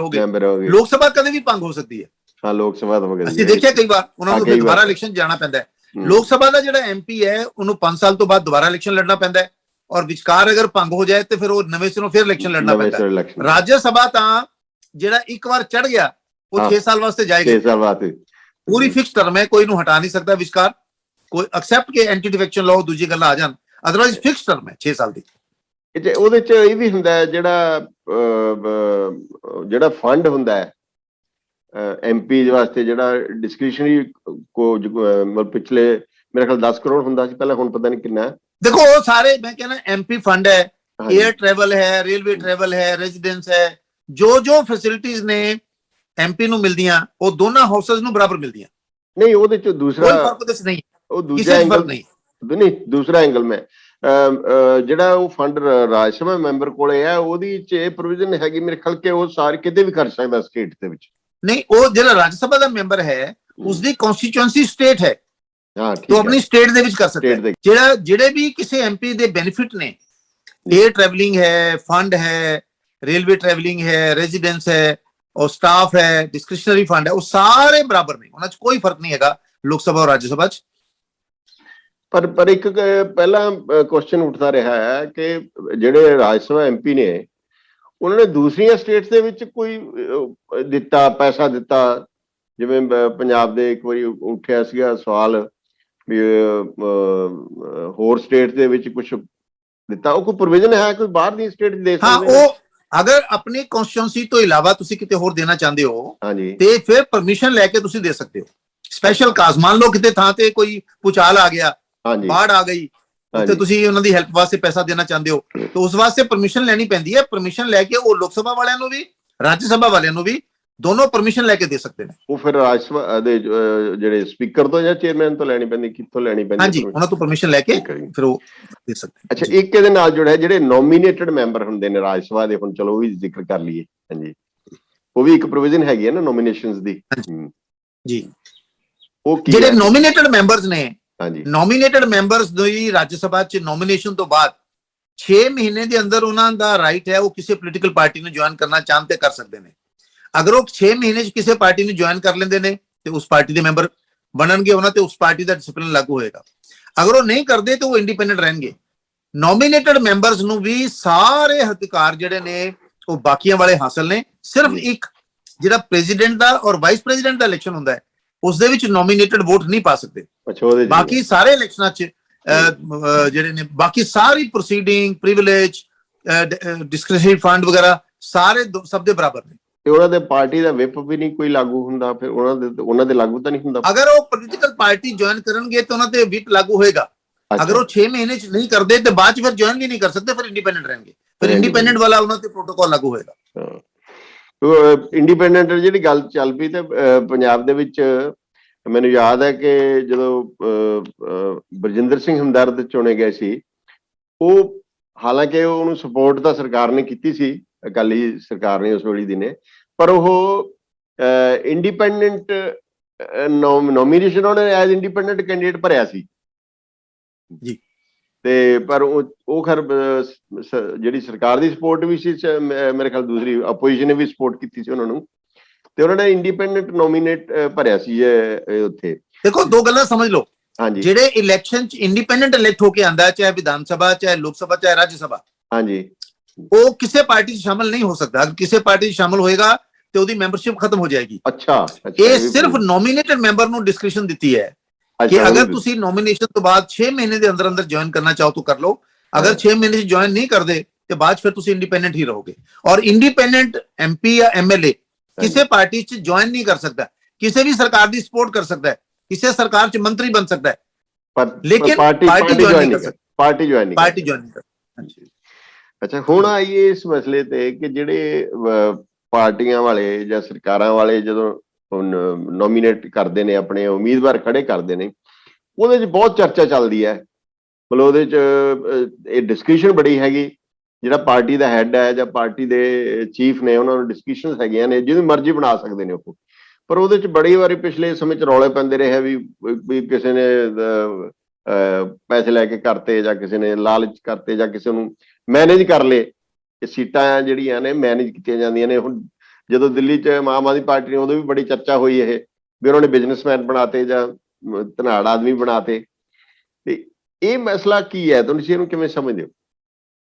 ਲੋਕ ਸਭਾ ਕਦੇ ਵੀ ਭੰਗ ਹੋ ਸਕਦੀ ਹੈ। ਹਾਂ, ਲੋਕ ਸਭਾ ਤਾਂ ਅਸੀਂ ਦੇਖਿਆ ਕਈ ਵਾਰ ਉਹਨਾਂ ਨੂੰ ਦੁਬਾਰਾ ਇਲੈਕਸ਼ਨ ਜਾਣਾ ਪੈਂਦਾ ਹੈ। ਲੋਕ ਸਭਾ ਦਾ ਜਿਹੜਾ ਐਮਪੀ ਹੈ ਉਹਨੂੰ 5 ਸਾਲ ਤੋਂ ਬਾਅਦ ਦੁਬਾਰਾ ਇਲੈਕਸ਼ਨ ਲੜਨਾ ਪੈਂਦਾ ਹੈ, ਔਰ ਵਿਚਕਾਰ ਅਗਰ ਭੰਗ ਹੋ ਜਾਏ ਤੇ ਫਿਰ ਉਹ ਨਵੇਂ ਸਿਰੋਂ ਫਿਰ ਇਲੈਕਸ਼ਨ ਲੜਨਾ ਪੈਂਦਾ ਹੈ। ਰਾਜ ਸਭਾ ਤਾਂ ਜਿਹੜਾ ਇੱਕ ਵਾਰ ਚੜ ਗਿਆ ਉਹ 6 ਸਾਲ ਵਾਸਤੇ ਜਾਏਗਾ, 6 ਸਾਲ ਬਾਅਦ ਪੂਰੀ ਫਿਕਸ ਟਰਮ ਹੈ, ਕੋਈ ਨੂੰ ਹਟਾ ਨਹੀਂ ਸਕਦਾ ਵਿਚਕਾਰ, ਕੋਈ ਐਕਸੈਪਟ ਕਿ ਐਂਟੀ ਡਿਫੈਕਸ਼ਨ ਲਾਅ ਦੂਜੀ ਗੱਲਾਂ ਆ ਜਾਣ, ਅਦਰਵਾਈਜ਼ ਫਿਕਸ ਟਰਮ ਹੈ 6 ਸਾਲ ਦੀ। ਉਹਦੇ ਚ ਇਹ ਵੀ ਹੁੰਦਾ ਜਿਹੜਾ ਫੰਡ ਹੁੰਦਾ ਹੈ ਐਮਪੀ ਵਾਸਤੇ, ਜਿਹੜਾ ਡਿਸਕ੍ਰਿਸ਼ਨਰੀ ਮਤਲਬ ਪਿਛਲੇ ਮੇਰੇ ਖਿਆਲ 10 ਕਰੋੜ ਹੁੰਦਾ ਸੀ ਪਹਿਲਾਂ, ਹੁਣ ਪਤਾ ਨਹੀਂ ਕਿੰਨਾ ਹੈ। देखो वो सारे मैं कहना एमपी फंड है, ਹਾਂਜੀ एयर ट्रैवल है, रेलवे ट्रैवल है, रेजिडेंस है, जो फैसिलिटीज ने एमपी ਨੂੰ ਮਿਲਦੀਆਂ ਉਹ ਦੋਨਾਂ ਹਾਊਸਸ ਨੂੰ ਬਰਾਬਰ ਮਿਲਦੀਆਂ। ਨਹੀਂ ਉਹਦੇ ਚ ਦੂਸਰਾ ਕੋਈ ਫਰਕ ਉਹਦੇ ਚ ਨਹੀਂ, ਉਹ ਦੂਜਾ ਕਿਸੇ ਚ ਐਂਗਲ ਫਰਕ ਨਹੀਂ। ਨਹੀਂ, ਦੂਸਰਾ ਐਂਗਲ ਮੈਂ ਜਿਹੜਾ ਉਹ ਫੰਡ ਰਾਜ ਸਭਾ ਮੈਂਬਰ ਕੋਲੇ ਹੈ, ਉਹਦੀ ਚ ਇਹ ਪ੍ਰੋਵੀਜ਼ਨ ਹੈਗੀ ਮੇਰੇ ਖਿਆਲ ਕਿ ਉਹ ਸਾਰੇ ਕਿਤੇ ਵੀ ਖਰਚ ਸਕਦਾ ਸਟੇਟ ਦੇ ਵਿੱਚ। ਨਹੀਂ, ਉਹ ਜਿਹੜਾ ਰਾਜ ਸਭਾ ਦਾ ਮੈਂਬਰ ਹੈ ਉਸਦੀ ਕਨਸਟੀਚੁਐਂਸੀ ਸਟੇਟ ਹੈ, ਹਾਂ तो ਠੀਕ अपनी ਹੈ, स्टेट ਦੇ ਵਿੱਚ ਕਰ ਸਕਦਾ ਸਟੇਟ ਹੈ। ਦੇ ਜਿਹੜੇ ਵੀ ਕਿਸੇ ਐਮਪੀ ਦੇ ਬੈਨੀਫਿਟ ਨੇ, एयर ट्रैवलिंग है, फंड है, रेलवे ट्रैवलिंग है, रेजिडेंस है और स्टाफ है, डिस्क्रिशनरी फंड है, वो सारे बराबर ने, ਉਹਨਾਂ 'ਚ ਕੋਈ ਫਰਕ ਨਹੀਂ ਹੈਗਾ ਲੋਕ ਸਭਾ ਔਰ ਰਾਜ ਸਭਾ 'ਚ। ਪਰ ਇੱਕ ਪਹਿਲਾਂ ਕੁਐਸਚਨ ਉੱਠਦਾ ਰਿਹਾ ਹੈ ਕਿ ਜਿਹੜੇ ਰਾਜ ਸਭਾ ਐਮਪੀ ਨੇ ਉਹਨਾਂ ਨੇ ਦੂਸਰੀਆਂ ਸਟੇਟਸ ਦੇ ਵਿੱਚ ਕੋਈ ਦਿੱਤਾ, ਪੈਸਾ ਦਿੱਤਾ, ਜਿਵੇਂ ਪੰਜਾਬ ਦੇ ਇੱਕ ਵਾਰੀ ਉੱਠਿਆ ਸੀਗਾ ਸਵਾਲ ਵੀ ਹੋਰ ਸਟੇਟ ਦੇ ਵਿੱਚ ਕੁਝ ਦਿੱਤਾ, ਉਹ ਕੋਈ ਪ੍ਰੋਵੀਜ਼ਨ ਹੈ ਕੋਈ ਬਾਹਰ ਦੀ ਸਟੇਟ ਦੇ ਹਾਂ, ਸਕਦੇ ਨੇ? ਉਹ ਅਗਰ ਆਪਣੀ ਕਨਸਟੀਟਿਊਂਸੀ ਤੋਂ ਇਲਾਵਾ ਤੁਸੀਂ ਕਿਤੇ ਹੋਰ ਦੇਣਾ ਚਾਹੁੰਦੇ ਹੋ ਹਾਂਜੀ ਤੇ ਫਿਰ ਪਰਮਿਸ਼ਨ ਲੈ ਕੇ ਤੁਸੀਂ ਦੇ ਸਕਦੇ ਹੋ। ਸਪੈਸ਼ਲ ਕਾਜ਼, ਮੰਨ ਲਓ ਕਿਤੇ ਥਾਂ ਤੇ ਕੋਈ ਭੂਚਾਲ ਆ ਗਿਆ, ਹਾਂਜੀ ਬਾੜ ਆ ਗਈ, ਉੱਥੇ ਤੁਸੀਂ ਉਹਨਾਂ ਦੀ ਹੈਲਪ ਵਾਸਤੇ ਪੈਸਾ ਦੇਣਾ ਚਾਹੁੰਦੇ ਹੋ ਤਾਂ ਉਸ ਵਾਸਤੇ ਪਰਮਿਸ਼ਨ ਲੈਣੀ ਪੈਂਦੀ ਹੈ। ਪਰਮਿਸ਼ਨ ਲੈ ਕੇ ਉਹ ਲੋਕ ਸਭਾ ਵਾਲਿਆਂ ਨੂੰ ਵੀ ਰਾਜ ਸਭਾ ਵਾਲਿਆਂ ਨੂੰ ਵੀ ਦੋਨੋਂ ਪਰਮਿਸ਼ਨ ਲੈ ਕੇ ਦੇ ਸਕਦੇ ਨੇ। ਉਹ ਫਿਰ ਰਾਜ ਸਭਾ ਦੇ ਜਿਹੜੇ ਸਪੀਕਰ ਤੋਂ ਜਾਂ ਚੇਅਰਮੈਨ ਤੋਂ ਲੈਣੀ ਪੈਂਦੀ, ਕਿੱਥੋਂ ਲੈਣੀ ਪੈਂਦੀ? ਹਾਂਜੀ, ਉਹਨਾਂ ਤੋਂ ਪਰਮਿਸ਼ਨ ਲੈ ਕੇ ਫਿਰ ਉਹ ਦੇ ਸਕਦੇ। ਅੱਛਾ, ਇੱਕ ਇਹਦੇ ਨਾਲ ਜੁੜਿਆ ਜਿਹੜੇ ਨੋਮੀਨੇਟਡ ਮੈਂਬਰ ਹੁੰਦੇ ਨੇ ਰਾਜ ਸਭਾ ਦੇ, ਹੁਣ ਚਲੋ ਉਹ ਵੀ ਜ਼ਿਕਰ ਕਰ ਲਈਏ। ਹਾਂਜੀ, ਉਹ ਵੀ ਇੱਕ ਪ੍ਰੋਵੀਜ਼ਨ ਹੈਗੀ ਹੈ ਨਾ ਨੋਮੀਨੇਸ਼ਨਸ ਦੀ। ਜੀ, ਉਹ ਕੀ ਜਿਹੜੇ ਹੈ? ਨੋਮੀਨੇਟਡ ਮੈਂਬਰਸ ਨੇ, ਹਾਂਜੀ ਨੋਮੀਨੇਟਡ ਮੈਂਬਰਸ ਦੀ ਰਾਜ ਸਭਾ 'ਚ ਨੋਮੀਨੇਸ਼ਨ ਤੋਂ ਬਾਅਦ 6 ਮਹੀਨੇ ਦੇ ਅੰਦਰ ਉਹਨਾਂ ਦਾ ਰਾਈਟ ਹੈ ਉਹ ਕਿਸੇ ਪੋਲੀਟੀਕਲ ਪਾਰਟੀ ਨੂੰ ਜੁਆਇਨ ਕਰਨਾ ਚਾਹਣ ਤੇ ਕਰ ਸਕਦੇ ਨੇ। ਅਗਰ ਉਹ 6 ਮਹੀਨੇ 'ਚ ਕਿਸੇ ਪਾਰਟੀ ਨੂੰ ਜੁਆਇਨ ਕਰ ਲੈਂਦੇ ਨੇ ਤੇ ਉਸ ਪਾਰਟੀ ਦੇ ਮੈਂਬਰ ਬਣਨਗੇ, ਉਹਨਾਂ ਤੇ ਉਸ ਪਾਰਟੀ ਦਾ ਡਿਸਪਲਿਨ ਲਾਗੂ ਹੋਏਗਾ। ਅਗਰ ਉਹ ਨਹੀਂ ਕਰਦੇ ਤਾਂ ਉਹ ਇੰਡੀਪੈਂਡੈਂਟ ਰਹਿਣਗੇ। ਨੋਮੀਨੇਟਡ ਮੈਂਬਰਸ ਨੂੰ ਵੀ ਸਾਰੇ ਅਧਿਕਾਰ ਜਿਹੜੇ ਨੇ ਉਹ ਬਾਕੀਆਂ ਵਾਲੇ ਹਾਸਲ ਨੇ। ਸਿਰਫ ਇੱਕ ਜਿਹੜਾ ਪ੍ਰੈਜ਼ੀਡੈਂਟ ਦਾ ਔਰ ਵਾਈਸ ਪ੍ਰੈਜ਼ੀਡੈਂਟ ਦਾ ਇਲੈਕਸ਼ਨ ਹੁੰਦਾ ਹੈ ਉਸ ਦੇ ਵਿੱਚ ਨੋਮੀਨੇਟਡ ਵੋਟ ਨਹੀਂ ਪਾ ਸਕਦੇ। ਬਾਕੀ ਸਾਰੇ ਇਲੈਕਸ਼ਨਾਂ 'ਚ ਜਿਹੜੇ ਨੇ ਬਾਕੀ ਸਾਰੀ ਪ੍ਰੋਸੀਡਿੰਗ, ਪ੍ਰਿਵਿਲੇਜ, ਡਿਸਕ੍ਰਿਸ਼ਨਰੀ ਫੰਡ ਵਗੈਰਾ ਸਾਰੇ ਸਭ ਦੇ ਬਰਾਬਰ ਨੇ। ਤੇ ਉਹਨਾਂ ਦੇ ਪਾਰਟੀ ਦਾ ਵਿਪ ਵੀ ਨਹੀਂ ਕੋਈ ਲਾਗੂ ਹੁੰਦਾ, ਫਿਰ ਉਹਨਾਂ ਦੇ ਲਾਗੂ ਤਾਂ ਨਹੀਂ ਹੁੰਦਾ? ਅਗਰ ਉਹ ਪੋਲੀਟੀਕਲ ਪਾਰਟੀ ਜੁਆਇਨ ਕਰਨਗੇ ਤਾਂ ਉਹਨਾਂ ਤੇ ਵਿਪ ਲਾਗੂ ਹੋਏਗਾ। ਅਗਰ ਉਹ 6 ਮਹੀਨੇ 'ਚ ਨਹੀਂ ਕਰਦੇ ਤੇ ਬਾਅਦ 'ਚ ਫਿਰ ਜੁਆਇਨ ਵੀ ਨਹੀਂ ਕਰ ਸਕਦੇ, ਫਿਰ ਇੰਡੀਪੈਂਡੈਂਟ ਰਹਿਣਗੇ। ਫਿਰ ਇੰਡੀਪੈਂਡੈਂਟ ਵਾਲਾ ਉਹਨਾਂ ਤੇ ਪ੍ਰੋਟੋਕਾਲ ਲਾਗੂ ਹੋਏਗਾ। ਇੰਡੀਪੈਂਡੈਂਟ ਜਿਹੜੀ ਗੱਲ ਚੱਲ ਪਈ ਤੇ ਪੰਜਾਬ ਦੇ ਵਿੱਚ ਮੈਨੂੰ ਯਾਦ ਹੈ ਕਿ ਜਦੋਂ ਬਰਜਿੰਦਰ ਸਿੰਘ ਹਮਦਰਦ ਚੁਣੇ ਗਏ ਸੀ, ਉਹ ਹਾਲਾਂਕਿ ਉਹਨੂੰ ਸਪੋਰਟ ਤਾਂ ਸਰਕਾਰ ਨੇ ਕੀਤੀ ਸੀ, ਅਕਾਲੀ ਸਰਕਾਰ ਨੇ ਉਸ ਵੇਲੇ ਦੀ ਨੇ, ਪਰ ਉਹ ਇੰਡੀਪੈਂਡੈਂਟ ਨੋਮੀਨੇਸ਼ਨ ਉਹਨੇ ਐਜ਼ ਇੰਡੀਪੈਂਡੈਂਟ ਕੈਂਡੀਡੇਟ ਭਰਿਆ ਸੀ ਜੀ। ਤੇ ਪਰ ਉਹ ਖਰ ਜਿਹੜੀ ਸਰਕਾਰ ਦੀ ਸਪੋਰਟ ਵੀ ਸੀ, ਮੇਰੇ ਖਿਆਲ ਦੂਸਰੀ ਆਪੋਜੀਸ਼ਨ ਨੇ ਵੀ ਸਪੋਰਟ ਕੀਤੀ ਸੀ ਉਹਨਾਂ ਨੂੰ, ਤੇ ਉਹਨਾਂ ਨੇ ਇੰਡੀਪੈਂਡੈਂਟ ਨੋਮੀਨੇਟ ਭਰਿਆ ਸੀ ਉੱਥੇ। ਦੇਖੋ, ਦੋ ਗੱਲਾਂ ਸਮਝ ਲਓ। ਹਾਂਜੀ, ਜਿਹੜੇ ਇਲੈਕਸ਼ਨ 'ਚ ਇੰਡੀਪੈਂਡੈਂਟ ਇਲੈਕਟ ਹੋ ਕੇ ਆਂਦਾ, ਚਾਹੇ ਵਿਧਾਨ ਸਭਾ, ਚਾਹੇ ਲੋਕ ਸਭਾ, ਚਾਹੇ ਰਾਜ ਸਭਾ, ਹਾਂਜੀ, ਉਹ ਕਿਸੇ ਪਾਰਟੀ 'ਚ ਸ਼ਾਮਲ ਨਹੀਂ ਹੋ ਸਕਦਾ। ਅਗਰ ਕਿਸੇ ਪਾਰਟੀ 'ਚ ਸ਼ਾਮਲ ਹੋਏਗਾ ਤੇ ਉਹਦੀ ਮੈਂਬਰਸ਼ਿਪ ਖਤਮ ਹੋ ਜਾਏਗੀ। ਅੱਛਾ, ਇਹ ਸਿਰਫ ਨੋਮੀਨੇਟਡ ਮੈਂਬਰ ਨੂੰ ਡਿਸਕ੍ਰਿਸ਼ਨ ਦਿੱਤੀ ਹੈ ਕਿ ਅਗਰ ਤੁਸੀਂ ਨੋਮੀਨੇਸ਼ਨ ਤੋਂ ਬਾਅਦ 6 ਮਹੀਨੇ ਦੇ ਅੰਦਰ ਅੰਦਰ ਜੁਆਇਨ ਕਰਨਾ ਚਾਹੋ ਤਾਂ ਕਰ ਲਓ। ਅਗਰ 6 ਮਹੀਨੇ 'ਚ ਜੁਆਇਨ ਨਹੀਂ ਕਰਦੇ ਤੇ ਬਾਅਦ 'ਚ ਫਿਰ ਤੁਸੀਂ ਇੰਡੀਪੈਂਡੈਂਟ ਹੀ ਰਹੋਗੇ। ਔਰ ਇੰਡੀਪੈਂਡੈਂਟ ਐਮਪੀ ਜਾਂ ਐਮਐਲਏ ਕਿਸੇ ਪਾਰਟੀ 'ਚ ਜੁਆਇਨ ਨਹੀਂ ਕਰ ਸਕਦਾ, ਕਿਸੇ ਵੀ ਸਰਕਾਰ ਦੀ ਸਪੋਰਟ ਕਰ ਸਕਦਾ ਹੈ, ਕਿਸੇ ਸਰਕਾਰ 'ਚ ਮੰਤਰੀ ਬਣ ਸਕਦਾ ਹੈ, ਲੇਕਿਨ ਪਾਰਟੀ ਜੁਆਇਨ ਨਹੀਂ ਕਰ ਸਕਦਾ। ਪਾਰਟੀ ਜੁਆਇਨ ਨਹੀਂ ਕਰ ਸਕਦਾ। ਅੱਛਾ, ਹੁਣ ਆਈਏ ਇਸ ਮਸਲੇ ਤੇ ਕਿ ਜਿਹੜੇ ਪਾਰਟੀਆਂ ਵਾਲੇ ਜਾਂ ਸਰਕਾਰਾਂ ਵਾਲੇ ਜਦੋਂ ਨੋਮੀਨੇਟ ਕਰਦੇ ਨੇ, ਆਪਣੇ ਉਮੀਦਵਾਰ ਖੜੇ ਕਰਦੇ ਨੇ, ਉਹਦੇ 'ਚ ਬਹੁਤ ਚਰਚਾ ਚੱਲਦੀ ਹੈ। ਮਤਲਬ ਉਹਦੇ 'ਚ ਇਹ ਡਿਸਕਸ਼ਨ ਬੜੀ ਹੈਗੀ, ਜਿਹੜਾ ਪਾਰਟੀ ਦਾ ਹੈੱਡ ਹੈ ਜਾਂ ਪਾਰਟੀ ਦੇ ਚੀਫ ਨੇ, ਉਹਨਾਂ ਨੂੰ ਡਿਸਕਸ਼ਨਸ ਹੈਗੀਆਂ ਨੇ, ਜਿਹਨੂੰ ਮਰਜ਼ੀ ਬਣਾ ਸਕਦੇ ਨੇ ਉਹ। ਪਰ ਉਹਦੇ 'ਚ ਬੜੀ ਵਾਰੀ ਪਿਛਲੇ ਸਮੇਂ 'ਚ ਰੌਲੇ ਪੈਂਦੇ ਰਹੇ ਵੀ ਕਿਸੇ ਨੇ ਪੈਸੇ ਲੈ ਕੇ ਕਰਤੇ, ਜਾਂ ਕਿਸੇ ਨੇ ਲਾਲਚ ਕਰਤੇ, ਜਾਂ ਕਿਸੇ ਨੂੰ ਮੈਨੇਜ ਕਰ ਲਏ। ਸੀਟਾਂ ਜਿਹੜੀਆਂ ਨੇ ਮੈਨੇਜ ਕੀਤੀਆਂ ਜਾਂਦੀਆਂ ਨੇ। ਹੁਣ ਜਦੋਂ ਦਿੱਲੀ 'ਚ ਆਮ ਆਦਮੀ ਪਾਰਟੀ ਨੇ, ਉਦੋਂ ਵੀ ਬੜੀ ਚਰਚਾ ਹੋਈ ਇਹ ਵੀ ਉਹਨਾਂ ਨੇ ਬਿਜ਼ਨਸਮੈਨ ਬਣਾਤੇ ਜਾਂ ਧਨਾੜ ਆਦਮੀ ਬਣਾਤੇ। ਤੇ ਇਹ ਮਸਲਾ ਕੀ ਹੈ, ਤੁਸੀਂ ਇਹਨੂੰ ਕਿਵੇਂ ਸਮਝਦੇ ਹੋ?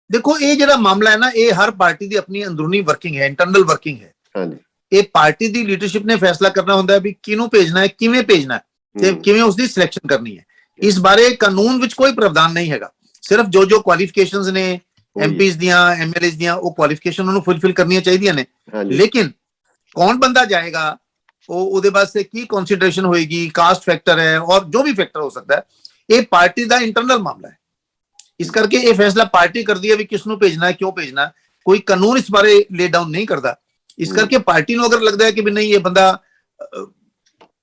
ਦੇਖੋ, ਇਹ ਜਿਹੜਾ ਮਾਮਲਾ ਹੈ ਨਾ, ਇਹ ਹਰ ਪਾਰਟੀ ਦੀ ਆਪਣੀ ਅੰਦਰੂਨੀ ਵਰਕਿੰਗ ਹੈ, ਇੰਟਰਨਲ ਵਰਕਿੰਗ ਹੈ। ਹਾਂਜੀ, ਇਹ ਪਾਰਟੀ ਦੀ ਲੀਡਰਸ਼ਿਪ ਨੇ ਫੈਸਲਾ ਕਰਨਾ ਹੁੰਦਾ ਹੈ ਵੀ ਕਿਹਨੂੰ ਭੇਜਣਾ ਹੈ, ਕਿਵੇਂ ਭੇਜਣਾ ਹੈ ਤੇ ਕਿਵੇਂ ਉਸਦੀ ਸਿਲੈਕਸ਼ਨ ਕਰਨੀ ਹੈ। ਇਸ ਬਾਰੇ ਕਾਨੂੰਨ ਵਿੱਚ ਕੋਈ ਪ੍ਰਾਵਧਾਨ ਨਹੀਂ ਹੈਗਾ। ਸਿਰਫ ਜੋ ਕੁਆਲੀਫਿਕੇਸ਼ਨਸ ਨੇ ਐਮਪੀਜ਼ ਦੀਆਂ, ਐਮਐਲਏਜ਼ ਦੀਆਂ, ਉਹ ਕੁਆਲੀਫਿਕੇਸ਼ਨ ਉਹਨੂੰ ਫੁੱਲਫਿਲ ਕਰਨੀਆਂ ਚਾਹੀਦੀਆਂ ਨੇ। ਲੇਕਿਨ ਕੌਣ ਬੰਦਾ ਜਾਏਗਾ, ਉਹਦੇ ਵਾਸਤੇ ਕੀ ਕੰਸੀਡਰੇਸ਼ਨ ਹੋਏਗੀ, ਕਾਸਟ ਫੈਕਟਰ ਹੈ ਔਰ ਜੋ ਵੀ ਫੈਕਟਰ ਹੋ ਸਕਦਾ ਹੈ, ਇਹ ਪਾਰਟੀ ਦਾ ਇੰਟਰਨਲ ਮਾਮਲਾ ਹੈ। ਇਸ ਕਰਕੇ ਇਹ ਫੈਸਲਾ ਪਾਰਟੀ ਕਰਦੀ ਹੈ ਵੀ ਕਿਸ ਨੂੰ ਭੇਜਣਾ ਹੈ, ਕਿਉਂ ਭੇਜਣਾ ਹੈ। ਕੋਈ ਕਾਨੂੰਨ ਇਸ ਬਾਰੇ ਲੇ ਡਾਊਨ ਨਹੀਂ ਕਰਦਾ। ਇਸ ਕਰਕੇ ਪਾਰਟੀ ਨੂੰ ਅਗਰ ਲੱਗਦਾ ਹੈ ਕਿ ਵੀ ਨਹੀਂ ਇਹ ਬੰਦਾ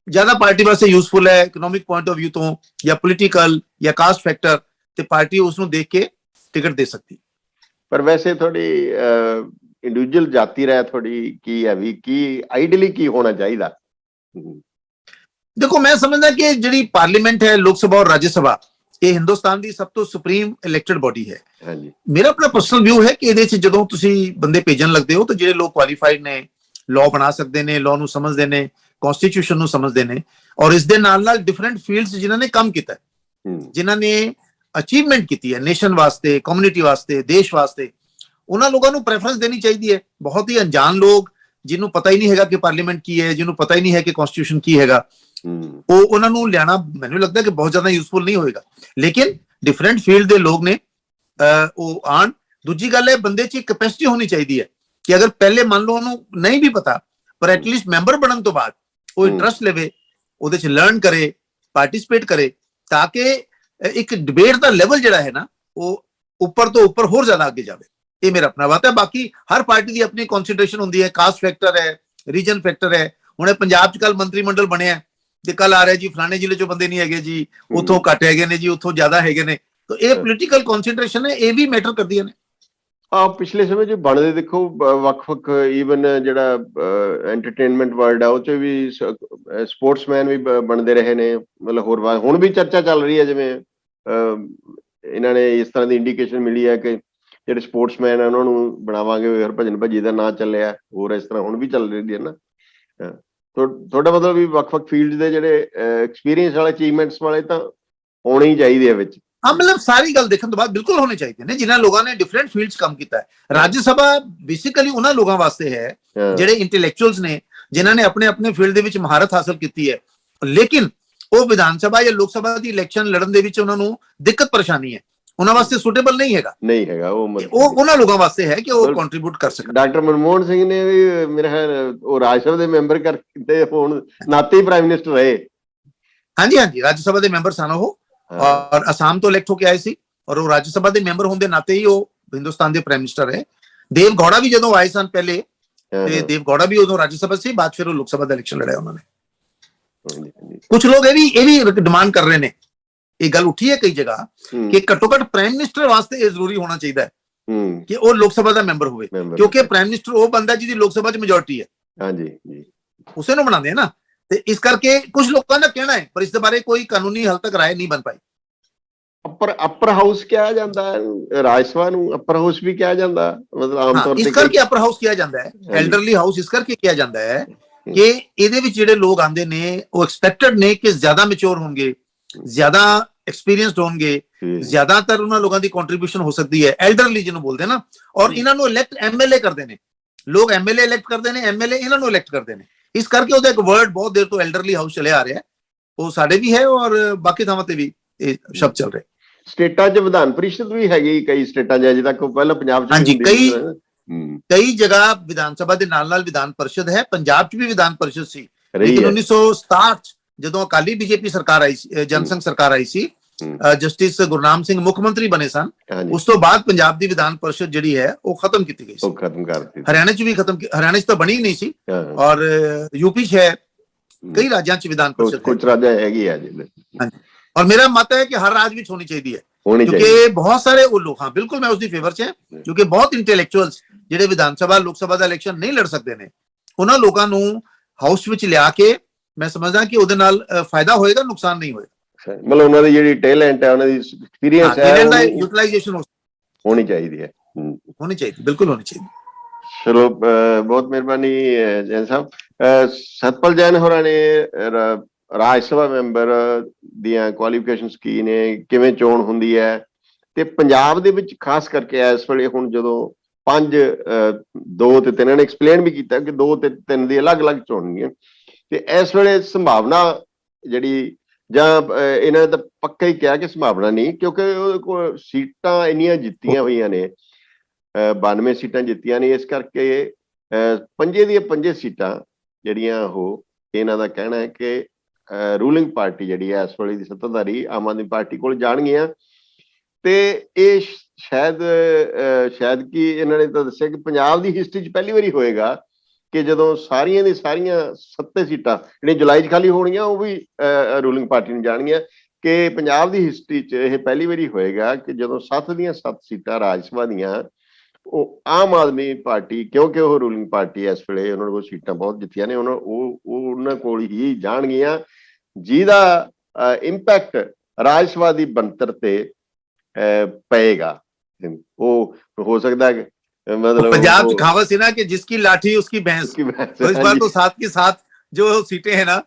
ਜ਼ਿਆਦਾ ਪਾਰਟੀ ਵਾਸਤੇ ਯੂਜ਼ਫੁਲ ਹੈ ਇਕਨੋਮਿਕ ਪੁਆਇੰਟ ਆਫ ਵਿਊ ਤੋਂ ਜਾਂ ਪੋਲੀਟੀਕਲ ਜਾਂ ਕਾਸਟ ਫੈਕਟਰ, ਤੇ ਪਾਰਟੀ ਉਸ ਨੂੰ ਦੇਖ ਕੇ ਟਿਕਟ ਦੇ ਸਕਦੀ। ਪਰ ਵੈਸੇ ਤੁਹਾਡੀ ਇੰਡੀਵਿਜੂਅਲ ਜਾਤੀ ਰਾਏ ਤੁਹਾਡੀ ਕੀ ਹੈ ਵੀ ਕੀ ਆਈਡੀਅਲੀ ਕੀ ਹੋਣਾ ਚਾਹੀਦਾ? ਦੇਖੋ, ਮੈਂ ਸਮਝਦਾ ਕਿ ਜਿਹੜੀ ਪਾਰਲੀਮੈਂਟ ਹੈ, ਲੋਕ ਸਭਾ ਔਰ ਰਾਜ ਸਭਾ, ਇਹ ਹਿੰਦੁਸਤਾਨ ਦੀ ਸਭ ਤੋਂ ਸੁਪਰੀਮ ਇਲੈਕਟਡ ਬੋਡੀ ਹੈ। ਹਾਂਜੀ, ਮੇਰਾ ਆਪਣਾ ਪਰਸਨਲ ਵਿਊ ਹੈ ਕਿ ਇਹਦੇ 'ਚ ਜਦੋਂ ਤੁਸੀਂ ਬੰਦੇ ਭੇਜਣ ਲੱਗਦੇ ਹੋ ਤਾਂ ਜਿਹੜੇ ਲੋਕ ਕੁਆਲੀਫਾਈਡ ਨੇ, ਲਾਅ ਬਣਾ ਸਕਦੇ ਨੇ, ਲਾਅ ਨੂੰ ਸਮਝਦੇ ਨੇ, ਕਨਸਟੀਟਿਊਸ਼ਨ ਨੂੰ ਸਮਝਦੇ ਨੇ, ਔਰ ਇਸ ਦੇ ਨਾਲ ਨਾਲ ਡਿਫਰੈਂਟ ਫੀਲਡਸ ਜਿਨ੍ਹਾਂ ਨੇ ਕੰਮ ਕੀਤਾ, ਜਿਨ੍ਹਾਂ ਨੇ ਅਚੀਵਮੈਂਟ ਕੀਤੀ ਹੈ ਨੇਸ਼ਨ ਵਾਸਤੇ, ਕਮਿਊਨਿਟੀ ਵਾਸਤੇ, ਦੇਸ਼ ਵਾਸਤੇ, ਉਹਨਾਂ ਲੋਕਾਂ ਨੂੰ ਪ੍ਰੈਫਰੈਂਸ ਦੇਣੀ ਚਾਹੀਦੀ ਹੈ। ਬਹੁਤ ਹੀ ਅਣਜਾਣ ਲੋਕ ਜਿਹਨੂੰ ਪਤਾ ਹੀ ਨਹੀਂ ਹੈਗਾ ਕਿ ਪਾਰਲੀਮੈਂਟ ਕੀ ਹੈ, ਜਿਹਨੂੰ ਪਤਾ ਹੀ ਨਹੀਂ ਹੈ ਕਿ ਕਨਸਟੀਟਿਊਸ਼ਨ ਕੀ ਹੈਗਾ, ਉਹਨਾਂ ਨੂੰ ਲਿਆਣਾ ਮੈਨੂੰ ਲੱਗਦਾ ਕਿ ਬਹੁਤ ਜ਼ਿਆਦਾ ਯੂਜ਼ਫੁਲ ਨਹੀਂ ਹੋਏਗਾ। ਲੇਕਿਨ ਡਿਫਰੈਂਟ ਫੀਲਡ ਦੇ ਲੋਕ ਨੇ, ਉਹ ਆਣ। ਦੂਜੀ ਗੱਲ ਹੈ, ਬੰਦੇ 'ਚ ਕੈਪੈਸਿਟੀ ਹੋਣੀ ਚਾਹੀਦੀ ਹੈ ਕਿ ਅਗਰ ਪਹਿਲੇ ਮੰਨ ਲਓ ਉਹਨੂੰ ਨਹੀਂ ਵੀ ਪਤਾ, ਪਰ ਐਟਲੀਸਟ ਮੈਂਬਰ ਬਣਨ ਤੋਂ ਬਾਅਦ ਉਹ ਇੰਟਰਸਟ ਲਵੇ, ਉਹਦੇ 'ਚ ਲਰਨ ਕਰੇ, ਪਾਰਟਿਸਿਪੇਟ ਕਰੇ, ਤਾਂ ਕਿ ਇੱਕ ਡਿਬੇਟ ਦਾ ਲੈਵਲ ਜਿਹੜਾ ਹੈ ਨਾ ਉਹ ਉੱਪਰ ਤੋਂ ਉੱਪਰ ਹੋਰ ਜ਼ਿਆਦਾ ਅੱਗੇ ਜਾਵੇ। ਇਹ ਮੇਰਾ ਆਪਣਾ ਬਾਤ ਹੈ। ਬਾਕੀ ਹਰ ਪਾਰਟੀ ਦੀ ਆਪਣੀ ਕਨਸੀਡਰੇਸ਼ਨ ਹੁੰਦੀ ਹੈ, ਕਾਸਟ ਫੈਕਟਰ ਹੈ, ਰੀਜਨ ਫੈਕਟਰ ਹੈ। ਹੁਣ ਪੰਜਾਬ 'ਚ ਕੱਲ ਮੰਤਰੀ ਮੰਡਲ ਬਣਿਆ ਤੇ ਕੱਲ ਆ ਰਿਹਾ ਜੀ ਫਲਾਣੇ ਜ਼ਿਲ੍ਹੇ 'ਚੋਂ ਬੰਦੇ ਨਹੀਂ ਹੈਗੇ ਜੀ, ਉੱਥੋਂ ਘੱਟ ਹੈਗੇ ਨੇ ਜੀ, ਉੱਥੋਂ ਜ਼ਿਆਦਾ ਹੈਗੇ ਨੇ। ਤਾਂ ਇਹ ਪੋਲੀਟੀਕਲ ਕਨਸੀਡਰੇਸ਼ਨ ਹੈ, ਇਹ ਵੀ ਮੈਟਰ ਕਰਦੀਆਂ ਨੇ। ਪਿਛਲੇ ਸਮੇਂ 'ਚ ਬਣਦੇ ਦੇਖੋ ਵੱਖ-ਵੱਖ ਈਵਨ ਜਿਹੜਾ ਐਂਟਰਟੇਨਮੈਂਟ ਵਰਲਡ ਆ ਉਹ 'ਚ ਵੀ ਸਪੋਰਟਸਮੈਨ ਵੀ ਬਣਦੇ ਰਹੇ ਨੇ। ਮਤਲਬ ਹੋਰ ਹੁਣ ਵੀ ਚਰਚਾ ਚੱਲ ਰਹੀ ਹੈ, ਜਿਵੇਂ ਇਹਨਾਂ ਨੇ ਇਸ ਤਰ੍ਹਾਂ ਦੀ ਇੰਡੀਕੇਸ਼ਨ ਮਿਲੀ ਹੈ ਕਿ ਜਿਹੜੇ ਸਪੋਰਟਸਮੈਨ ਆ ਉਹਨਾਂ ਨੂੰ ਬਣਾਵਾਂਗੇ। ਹਰਭਜਨ ਭੱਜੀ ਦਾ ਨਾਂ ਚੱਲਿਆ, ਹੋਰ ਇਸ ਤਰ੍ਹਾਂ ਹੁਣ ਵੀ ਚੱਲ ਰਹੀ ਹੈ ਨਾ। ਤੁਹਾਡਾ ਮਤਲਬ ਵੀ ਵੱਖ-ਵੱਖ ਫੀਲਡ ਦੇ ਜਿਹੜੇ ਐਕਸਪੀਰੀਅੰਸ ਵਾਲੇ, ਅਚੀਵਮੈਂਟਸ ਵਾਲੇ ਤਾਂ ਹੋਣੇ ਹੀ ਚਾਹੀਦੇ ਆ ਵਿੱਚ। ਹਾਂ, ਮਤਲਬ ਸਾਰੀ ਗੱਲ ਦੇਖਣ ਤੋਂ ਬਾਅਦ ਬਿਲਕੁਲ ਹੋਣੇ ਚਾਹੀਦੇ ਨੇ ਜਿਨ੍ਹਾਂ ਲੋਕਾਂ ਨੇ ਡਿਫਰੈਂਟ ਫੀਲਡਸ ਕੰਮ ਕੀਤਾ ਹੈ। ਰਾਜ ਸਭਾ ਬੇਸਿਕਲੀ ਉਹਨਾਂ ਲੋਕਾਂ ਵਾਸਤੇ ਹੈ ਜਿਹੜੇ ਇੰਟੈਲੈਕਚੁਅਲਸ ਨੇ, ਜਿਨ੍ਹਾਂ ਨੇ ਆਪਣੇ ਆਪਣੇ ਫੀਲਡ ਦੇ ਵਿੱਚ ਮਹਾਰਤ ਹਾਸਲ ਕੀਤੀ ਹੈ, ਲੇਕਿਨ ਉਹ ਵਿਧਾਨ ਸਭਾ ਜਾਂ ਲੋਕ ਸਭਾ ਦੀ ਇਲੈਕਸ਼ਨ ਲੜਨ ਦੇ ਵਿੱਚ ਉਹਨਾਂ ਨੂੰ ਦਿੱਕਤ ਪਰੇਸ਼ਾਨੀ ਹੈ, ਉਹਨਾਂ ਵਾਸਤੇ ਸੁਟੇਬਲ ਨਹੀਂ ਹੈਗਾ। ਉਹ ਉਹਨਾਂ ਲੋਕਾਂ ਵਾਸਤੇ ਹੈ ਕਿ ਉਹ ਕੰਟਰੀਬਿਊਟ ਕਰ ਸਕਣ। ਡਾਕਟਰ ਮਨਮੋਹਨ ਸਿੰਘ ਨੇ ਵੀ ਮੇਰੇ ਖਿਆਲ ਉਹ ਰਾਜ ਸਭਾ ਦੇ ਮੈਂਬਰ ਕਰਕੇ ਹੁਣ ਨਾਤੇ ਹੀ ਪ੍ਰਾਈਮ ਮਿਨਿਸਟਰ ਰਹੇ। ਹਾਂਜੀ ਹਾਂਜੀ, ਰਾਜ ਸਭਾ ਦੇ ਮੈਂਬਰ ਸਨ ਉਹ, ਔਰ ਅਸਾਮ ਤੋਂ ਇਲੈਕਟ ਹੋ ਕੇ ਆਏ ਸੀ, ਔਰ ਉਹ ਰਾਜ ਸਭਾ ਦੇ ਮੈਂਬਰ ਹੋਣ ਦੇ ਨਾਤੇ ਹੀ ਉਹ ਹਿੰਦੁਸਤਾਨ ਦੇ ਪ੍ਰਾਈਮ ਮਿਨਿਸਟਰ ਹੈ। ਦੇਵ ਗੌੜਾ ਵੀ ਜਦੋਂ ਆਏ ਸਨ ਪਹਿਲੇ, ਤੇ ਦੇਵ ਗੌੜਾ ਵੀ ਉਦੋਂ ਰਾਜ ਸਭਾ ਸੀ, ਬਾਅਦ ਫਿਰ ਉਹ ਲੋਕ ਸਭਾ ਦਾ ਇਲੈਕਸ਼ਨ ਲੜਿਆ ਉਹਨਾਂ ਨੇ। ਕੁਝ ਲੋਕ ਇਹ ਵੀ ਡਿਮਾਂਡ ਕਰ ਰਹੇ ਨੇ, ਇਹ ਗੱਲ ਉੱਠੀ ਹੈ ਕਈ ਜਗ੍ਹਾ ਕਿ ਘੱਟੋ ਘੱਟ ਪ੍ਰਾਈਮ ਮਿਨਿਸਟਰ ਵਾਸਤੇ ਇਹ ਜ਼ਰੂਰੀ ਹੋਣਾ ਚਾਹੀਦਾ ਹੈ ਕਿ ਉਹ ਲੋਕ ਸਭਾ ਦਾ ਮੈਂਬਰ ਹੋਵੇ, ਕਿਉਂਕਿ ਪ੍ਰਾਈਮ ਮਿਨਿਸਟਰ ਉਹ ਬੰਦਾ ਜਿਹਦੀ ਲੋਕ ਸਭਾ 'ਚ ਮੈਜੋਰਟੀ ਹੈ। ਹਾਂਜੀ, ਉਸੇ ਨੂੰ ਬਣਾਉਂਦੇ ਆ ਨਾ। ਤੇ ਇਸ ਕਰਕੇ ਕੁਝ ਲੋਕਾਂ ਦਾ ਕਹਿਣਾ ਹੈ, ਪਰ ਇਸ ਦੇ ਬਾਰੇ ਕੋਈ ਕਾਨੂੰਨੀ ਹਾਲ ਤੱਕ ਰਾਏ ਨਹੀਂ ਬਣ ਪਾਈ। ਅਪਰ ਹਾਊਸ ਕਿਹਾ ਜਾਂਦਾ ਹੈ ਰਾਜ ਸਭਾ ਨੂੰ, ਅਪਰ ਹਾਊਸ ਵੀ ਕਿਹਾ ਜਾਂਦਾ ਮਤਲਬ ਆਮ ਤੌਰ ਤੇ। ਇਸ ਕਰਕੇ ਅਪਰ ਹਾਊਸ ਕਿਹਾ ਜਾਂਦਾ ਹੈ, ਐਲਡਰਲੀ ਹਾਊਸ ਇਸ ਕਰਕੇ ਕਿਹਾ ਜਾਂਦਾ ਹੈ ਕਿ ਇਹਦੇ ਵਿੱਚ ਜਿਹੜੇ ਲੋਕ ਆਉਂਦੇ ਨੇ ਉਹ ਐਕਸਪੈਕਟਡ ਨੇ ਕਿ ਜ਼ਿਆਦਾ ਮੈਚੁਰ ਹੋਣਗੇ, ਜ਼ਿਆਦਾ ਐਕਸਪੀਰੀਅੰਸਡ ਹੋਣਗੇ, ਜ਼ਿਆਦਾਤਰ ਉਹਨਾਂ ਲੋਕਾਂ ਦੀ ਕੰਟਰੀਬਿਊਸ਼ਨ ਹੋ ਸਕਦੀ ਹੈ, ਐਲਡਰਲੀ ਜਿਹਨੂੰ ਬੋਲਦੇ ਨਾ। ਔਰ ਇਹਨਾਂ ਨੂੰ ਇਲੈਕਟ ਐਮਐਲਏ ਕਰਦੇ ਨੇ ਲੋਕ, ਐਮਐਲਏ ਇਲੈਕਟ ਕਰਦੇ ਨੇ, ਐਮਐਲਏ ਇਹਨਾਂ ਨੂੰ ਇਲੈਕਟ ਕਰਦੇ ਨੇ। ਇਸ ਕਰਕੇ ਉਹਦਾ ਇੱਕ ਵਰਡ ਬਹੁਤ ਦੇਰ ਤੋਂ ਐਲਡਰਲੀ ਹਾਊਸ ਚੱਲਿਆ ਆ ਰਿਹਾ, ਉਹ ਸਾਡੇ ਵੀ ਹੈ ਔਰ ਬਾਕੀ ਥਾਵਾਂ ਤੇ ਵੀ ਇਹ ਸ਼ਬਦ ਚੱਲ ਰਿਹਾ। ਸਟੇਟਾਂ 'ਚ ਵਿਧਾਨ ਪਰਿਸ਼ਦ ਵੀ ਹੈਗੀ ਕਈ ਸਟੇਟਾਂ 'ਚ, ਅਜੇ ਤੱਕ ਪਹਿਲਾਂ ਪੰਜਾਬ 'ਚ ਹਾਂਜੀ ਕਈ ਜਗ੍ਹਾ ਵਿਧਾਨ ਸਭਾ ਦੇ ਨਾਲ ਨਾਲ ਵਿਧਾਨ ਪਰਿਸ਼ਦ ਹੈ। ਪੰਜਾਬ 'ਚ ਵੀ ਵਿਧਾਨ ਪਰਿਸ਼ਦ ਸੀ, ਲੇਕਿਨ 1967 'ਚ ਜਦੋਂ ਅਕਾਲੀ ਬੀਜੇਪੀ ਸਰਕਾਰ ਆਈ ਸੀ, ਜਨਸੰਘ ਸਰਕਾਰ ਆਈ ਸੀ, ਜਸਟਿਸ ਗੁਰਨਾਮ ਸਿੰਘ ਮੁੱਖ ਮੰਤਰੀ ਬਣੇ ਸਨ, ਉਸ ਤੋਂ ਬਾਅਦ ਪੰਜਾਬ ਦੀ ਵਿਧਾਨ ਪਰਿਸ਼ਦ ਜਿਹੜੀ ਹੈ ਉਹ ਖਤਮ ਕੀਤੀ ਗਈ ਸੀ। ਹਰਿਆਣਾ 'ਚ ਵੀ ਖਤਮ, ਹਰਿਆਣਾ 'ਚ ਤਾਂ ਬਣੀ ਨਹੀਂ ਸੀ, ਔਰ ਯੂਪੀ 'ਚ ਹੈ, ਕਈ ਰਾਜਾਂ 'ਚ ਵਿਧਾਨ ਪਰਿਸ਼ਦ ਕੁਝ ਰਾਜਾਂ ਹੈਗੀ ਹੈ ਜੀ। ਹਾਂਜੀ, ਔਰ ਮੇਰਾ ਮਤ ਹੈ ਕਿ ਹਰ ਰਾਜ ਵਿੱਚ ਹੋਣੀ ਚਾਹੀਦੀ ਹੈ, ਕਿਉਂਕਿ ਬਹੁਤ ਸਾਰੇ ਉਹ ਲੋਕ, ਹਾਂ ਬਿਲਕੁਲ ਮੈਂ ਉਸਦੀ ਫੇਵਰ 'ਚ ਹਾਂ, ਕਿਉਂਕਿ ਬਹੁਤ ਇੰਟੈਲੈਕਚੁਅਲਸ ਜਿਹੜੇ ਵਿਧਾਨ ਸਭਾ ਲੋਕ ਸਭਾ ਦਾ ਇਲੈਕਸ਼ਨ ਨਹੀਂ ਲੜ ਸਕਦੇ ਨੇ, ਉਹਨਾਂ ਲੋਕਾਂ ਨੂੰ ਹਾਊਸ ਵਿੱਚ ਲਿਆ ਕੇ ਮੈਂ ਸਮਝਦਾ ਕਿ ਉਹਦੇ ਨਾਲ ਫਾਇਦਾ ਹੋਏਗਾ, ਨੁਕਸਾਨ ਨਹੀਂ ਹੋਏਗਾ। ਮਤਲਬ ਉਹਨਾਂ ਦੀ ਜਿਹੜੀ ਟੈਲੈਂਟ ਹੈ, ਉਹਨਾਂ ਦੀ ਐਕਸਪੀਰੀਅੰਸ ਹੈ, ਉਹਦਾ ਯੂਟਿਲਾਈਜੇਸ਼ਨ ਹੋਣੀ ਚਾਹੀਦੀ ਹੈ, ਬਿਲਕੁਲ ਹੋਣੀ ਚਾਹੀਦੀ। ਚਲੋ ਬਹੁਤ ਮਿਹਰਬਾਨੀ ਜੈਨ ਸਾਹਿਬ। ਸਤਪਾਲ ਜੈਨ ਹੋਰਾਂ ਨੇ ਰਾਜ ਸਭਾ ਮੈਂਬਰ ਦੀਆਂ ਕੁਆਲੀਫਿਕੇਸ਼ਨਸ ਕੀ ਨੇ, ਕਿਵੇਂ ਚੋਣ ਹੁੰਦੀ ਹੈ, ਤੇ ਪੰਜਾਬ ਦੇ ਵਿੱਚ ਖਾਸ ਕਰਕੇ ਇਸ ਵੇਲੇ ਹੁਣ ਜਦੋਂ 5, 2 ਤੇ 3 ਨੇ ਐਕਸਪਲੇਨ ਵੀ ਕੀਤਾ ਕਿ 2 ਤੇ 3 ਦੀ ਅਲੱਗ-ਅਲੱਗ ਚੋਣ ਹੋਣਗੀਆਂ, ਤੇ ਇਸ ਵੇਲੇ ਸੰਭਾਵਨਾ ਜਿਹੜੀ, ਜਾਂ ਇਹਨਾਂ ਨੇ ਤਾਂ ਪੱਕਾ ਹੀ ਕਿਹਾ ਕਿ ਸੰਭਾਵਨਾ ਨਹੀਂ, ਕਿਉਂਕਿ ਉਹਦੇ ਕੋਲ ਸੀਟਾਂ ਇੰਨੀਆਂ ਜਿੱਤੀਆਂ ਹੋਈਆਂ ਨੇ, 92 ਸੀਟਾਂ ਜਿੱਤੀਆਂ ਨੇ, ਇਸ ਕਰਕੇ 5 ਦੀਆਂ 5 ਸੀਟਾਂ ਜਿਹੜੀਆਂ ਉਹ ਇਹਨਾਂ ਦਾ ਕਹਿਣਾ ਹੈ ਕਿ ਰੂਲਿੰਗ ਪਾਰਟੀ ਜਿਹੜੀ ਹੈ ਇਸ ਵੇਲੇ ਦੀ ਸੱਤਾਧਾਰੀ ਆਮ ਆਦਮੀ ਪਾਰਟੀ ਕੋਲ ਜਾਣਗੀਆਂ। ਤੇ ਇਹ ਸ਼ਾਇਦ ਕਿ ਇਹਨਾਂ ਨੇ ਤਾਂ ਦੱਸਿਆ ਕਿ ਪੰਜਾਬ ਦੀ ਹਿਸਟਰੀ 'ਚ ਪਹਿਲੀ ਵਾਰੀ ਹੋਏਗਾ ਕਿ ਜਦੋਂ ਸਾਰੀਆਂ ਦੀ ਸਾਰੀਆਂ 70 ਸੀਟਾਂ ਜਿਹੜੀਆਂ ਜੁਲਾਈ 'ਚ ਖਾਲੀ ਹੋਣਗੀਆਂ ਉਹ ਵੀ ਰੂਲਿੰਗ ਪਾਰਟੀ ਨੂੰ ਜਾਣਗੀਆਂ। ਕਿ ਪੰਜਾਬ ਦੀ ਹਿਸਟਰੀ 'ਚ ਇਹ ਪਹਿਲੀ ਵਾਰੀ ਹੋਏਗਾ ਕਿ ਜਦੋਂ 7 ਦੀਆਂ 7 ਸੀਟਾਂ ਰਾਜ ਸਭਾ ਦੀਆਂ ਉਹ ਆਮ ਆਦਮੀ ਪਾਰਟੀ, ਕਿਉਂਕਿ ਉਹ ਰੂਲਿੰਗ ਪਾਰਟੀ ਇਸ ਵੇਲੇ ਉਹਨਾਂ ਕੋਲ ਸੀਟਾਂ ਬਹੁਤ ਜਿੱਤੀਆਂ ਨੇ, ਉਹਨਾਂ ਕੋਲ ਹੀ ਜਾਣਗੀਆਂ, ਜਿਹਦਾ ਇੰਪੈਕਟ ਰਾਜ ਸਭਾ ਦੀ ਬਣਤਰ ਤੇ ਪਏਗਾ। ਉਹ ਹੋ ਸਕਦਾ ਹੈ मतलब पंजाब की कहावत थी ना कि जिसकी लाठी उसकी भैंस, तो इस बार तो साथ के साथ जो सीटें हैं ना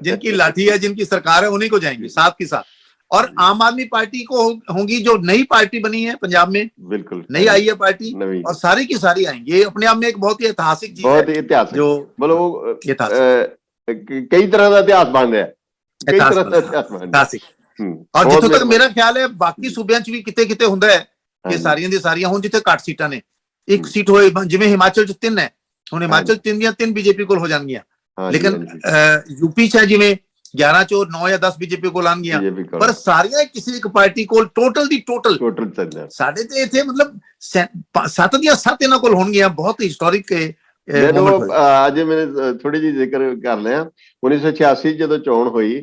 जिनकी लाठी है, जिनकी सरकार है, उन्हीं को जाएंगी साथ के साथ। और आम आदमी पार्टी को होंगी, जो नई पार्टी बनी है पंजाब में, बिल्कुल नई आई है पार्टी, और सारी की सारी आएंगी। ये अपने आप में एक बहुत ही ऐतिहासिक चीज बहुत इतिहास जो कई तरह का इतिहास बन रहा है, ऐतिहासिक। और जिथों तक मेरा ख्याल है बाकी सूबਿਆਂ 'ਚ ਵੀ ਕਿਤੇ ਹੁੰਦਾ ਹੈ ਕਿ ਸਾਰੀਆਂ ਦੀ ਸਾਰੀਆਂ ਹੁਣ ਜਿੱਥੇ ਘੱਟ ਸੀਟਾਂ ਨੇ, ਇੱਕ ਸੀਟ ਹੋਏ, ਜਿਵੇਂ ਹਿਮਾਚਲ 'ਚ 3 ਹੈ, ਹੁਣ ਹਿਮਾਚਲ 3 ਦੀਆਂ 3 ਬੀਜੇਪੀ ਕੋਲ ਹੋ ਜਾਣਗੀਆਂ। ਲੇਕਿਨ ਯੂਪੀ 'ਚ ਹੈ ਜਿਵੇਂ 11 ਚੋਂ 9 ਜਾਂ 10 ਬੀਜੇਪੀ ਕੋਲ ਆਣਗੀਆਂ, ਪਰ ਸਾਰੀਆਂ ਕਿਸੇ ਇੱਕ ਪਾਰਟੀ ਕੋਲ ਟੋਟਲ ਦੀ ਟੋਟਲ ਸਾਡੇ ਤੇ ਇੱਥੇ ਮਤਲਬ 7 ਦੀਆਂ 7 ਇਹਨਾਂ ਕੋਲ ਹੋਣਗੀਆਂ। ਬਹੁਤ ਹਿਸਟੋਰਿਕ ਅੱਜ ਮੈंने ਥੋੜੀ ਜਿਹੀ ਜ਼ਿਕਰ ਕਰ ਲਿਆ 1986 ਜਦੋਂ ਚੋਣ ਹੋਈ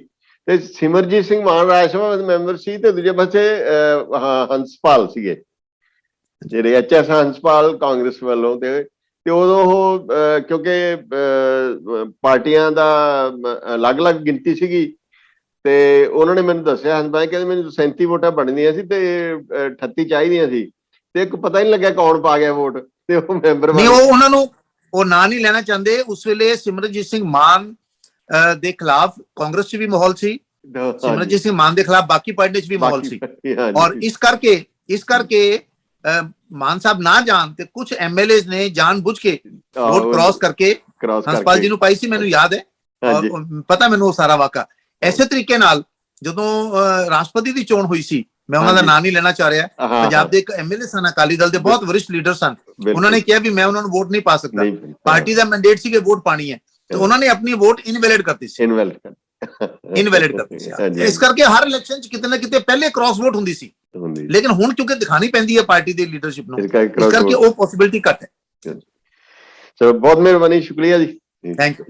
ਤੇ ਸਿਮਰਜੀਤ ਸਿੰਘ ਮਾਨ ਰਾਜ ਸਭਾ ਮੈਂਬਰ ਸੀ ਤੇ ਦੂਜੇ ਪਾਸੇ ਹੰਸਪਾਲ ਸੀਗੇ, ਜਿਹੜੇ ਐਚਐਸ ਹੰਸਪਾਲ ਕਾਂਗਰਸ ਵੱਲੋਂ। ਤੇ ਉਦੋਂ ਉਹ ਕਿਉਂਕਿ ਪਾਰਟੀਆਂ ਦਾ ਅਲੱਗ-ਅਲੱਗ ਗਿਣਤੀ ਸੀਗੀ ਤੇ ਉਹਨਾਂ ਨੇ ਮੈਨੂੰ ਦੱਸਿਆ, ਹੰਸਪਾਲ ਕਹਿੰਦੇ ਮੈਨੂੰ 37 ਵੋਟਾਂ ਬਣਦੀਆਂ ਸੀ ਤੇ 38 ਚਾਹੀਦੀਆਂ ਸੀ ਤੇ ਇੱਕ ਪਤਾ ਹੀ ਨਹੀਂ ਲੱਗਿਆ ਕੌਣ ਪਾ ਗਿਆ ਵੋਟ ਤੇ ਉਹ ਮੈਂਬਰ ਨਹੀਂ, ਉਹ ਉਹਨਾਂ ਨੂੰ ਉਹ ਨਾਂ ਨਹੀਂ ਲੈਣਾ ਚਾਹੁੰਦੇ। ਉਸ ਵੇਲੇ ਸਿਮਰਜੀਤ ਸਿੰਘ ਮਾਨ ਦੇ ਖਿਲਾਫ ਕਾਂਗਰਸ 'ਚ ਵੀ ਮਾਹੌਲ ਸੀ, ਸਿਮਰਜੀਤ ਸਿੰਘ ਮਾਨ ਦੇ ਖਿਲਾਫ ਬਾਕੀ ਪਾਰਟੀ 'ਚ ਵੀ ਮਾਹੌਲ ਸੀ। ਔਰ ਇਸ ਕਰਕੇ मान साहब ना जान ਤੇ ਕੁਝ ਐਮਐਲਏਜ਼ ਨੇ ਜਾਣਬੁੱਝ ਕੇ ਵੋਟ ਕ੍ਰਾਸ ਕਰਕੇ ਹੰਸਪਾਲ ਜੀ ਨੂੰ ਪਾਈ ਸੀ, ਮੈਨੂੰ ਯਾਦ ਹੈ, ਪਤਾ ਮੈਨੂੰ ਉਹ ਸਾਰਾ ਵਾਕਾ। ਐਸੇ ਤਰੀਕੇ ਨਾਲ ਜਦੋਂ ਰਾਸ਼ਟਰਪਤੀ ਦੀ ਚੋਣ ਹੋਈ ਸੀ, ਮੈਂ ਉਹਨਾਂ ਦਾ ਨਾਮ ਨਹੀਂ ਲੈਣਾ ਚਾਹ ਰਿਹਾ, ਪੰਜਾਬ ਦੇ ਇੱਕ ਐਮਐਲਏ ਸਨ, ਅਕਾਲੀ ਦਲ ਦੇ ਬਹੁਤ ਵਰਿਸ਼ਠ ਲੀਡਰ ਸਨ, ਉਹਨਾਂ ਨੇ ਕਿਹਾ ਵੀ ਮੈਂ ਉਹਨਾਂ ਨੂੰ ਵੋਟ ਨਹੀਂ ਪਾ ਸਕਦਾ, ਪਾਰਟੀ ਦਾ ਮੈਂਡੇਟ ਸੀ ਕਿ ਵੋਟ ਪਾਣੀ ਹੈ, ਤੇ ਉਹਨਾਂ ਨੇ ਆਪਣੀ ਵੋਟ ਇਨਵੈਲਿਡ ਕਰਤੀ ਸੀ। ਇਸ ਕਰਕੇ ਹਰ ਇਲੈਕਸ਼ਨ 'ਚ ਕਿਤੇ ਨਾ ਕਿਤੇ ਪਹਿਲੇ ਕ੍ਰਾਸ ਵੋਟ ਹੁੰਦੀ ਸੀ, ਲੇਕਿਨ ਹੁਣ ਕਿਉਂਕਿ ਦਿਖਾਣੀ ਪੈਂਦੀ ਹੈ ਪਾਰਟੀ ਦੀ ਲੀਡਰਸ਼ਿਪ ਨੂੰ, ਇਸ ਕਰਕੇ ਉਹ ਪੋਸਿਬਿਲਿਟੀ ਘੱਟ ਹੈ। ਚਲੋ ਬਹੁਤ ਮਿਹਰਬਾਨੀ, ਸ਼ੁਕਰੀਆ ਜੀ, ਥੈਂਕ ਯੂ।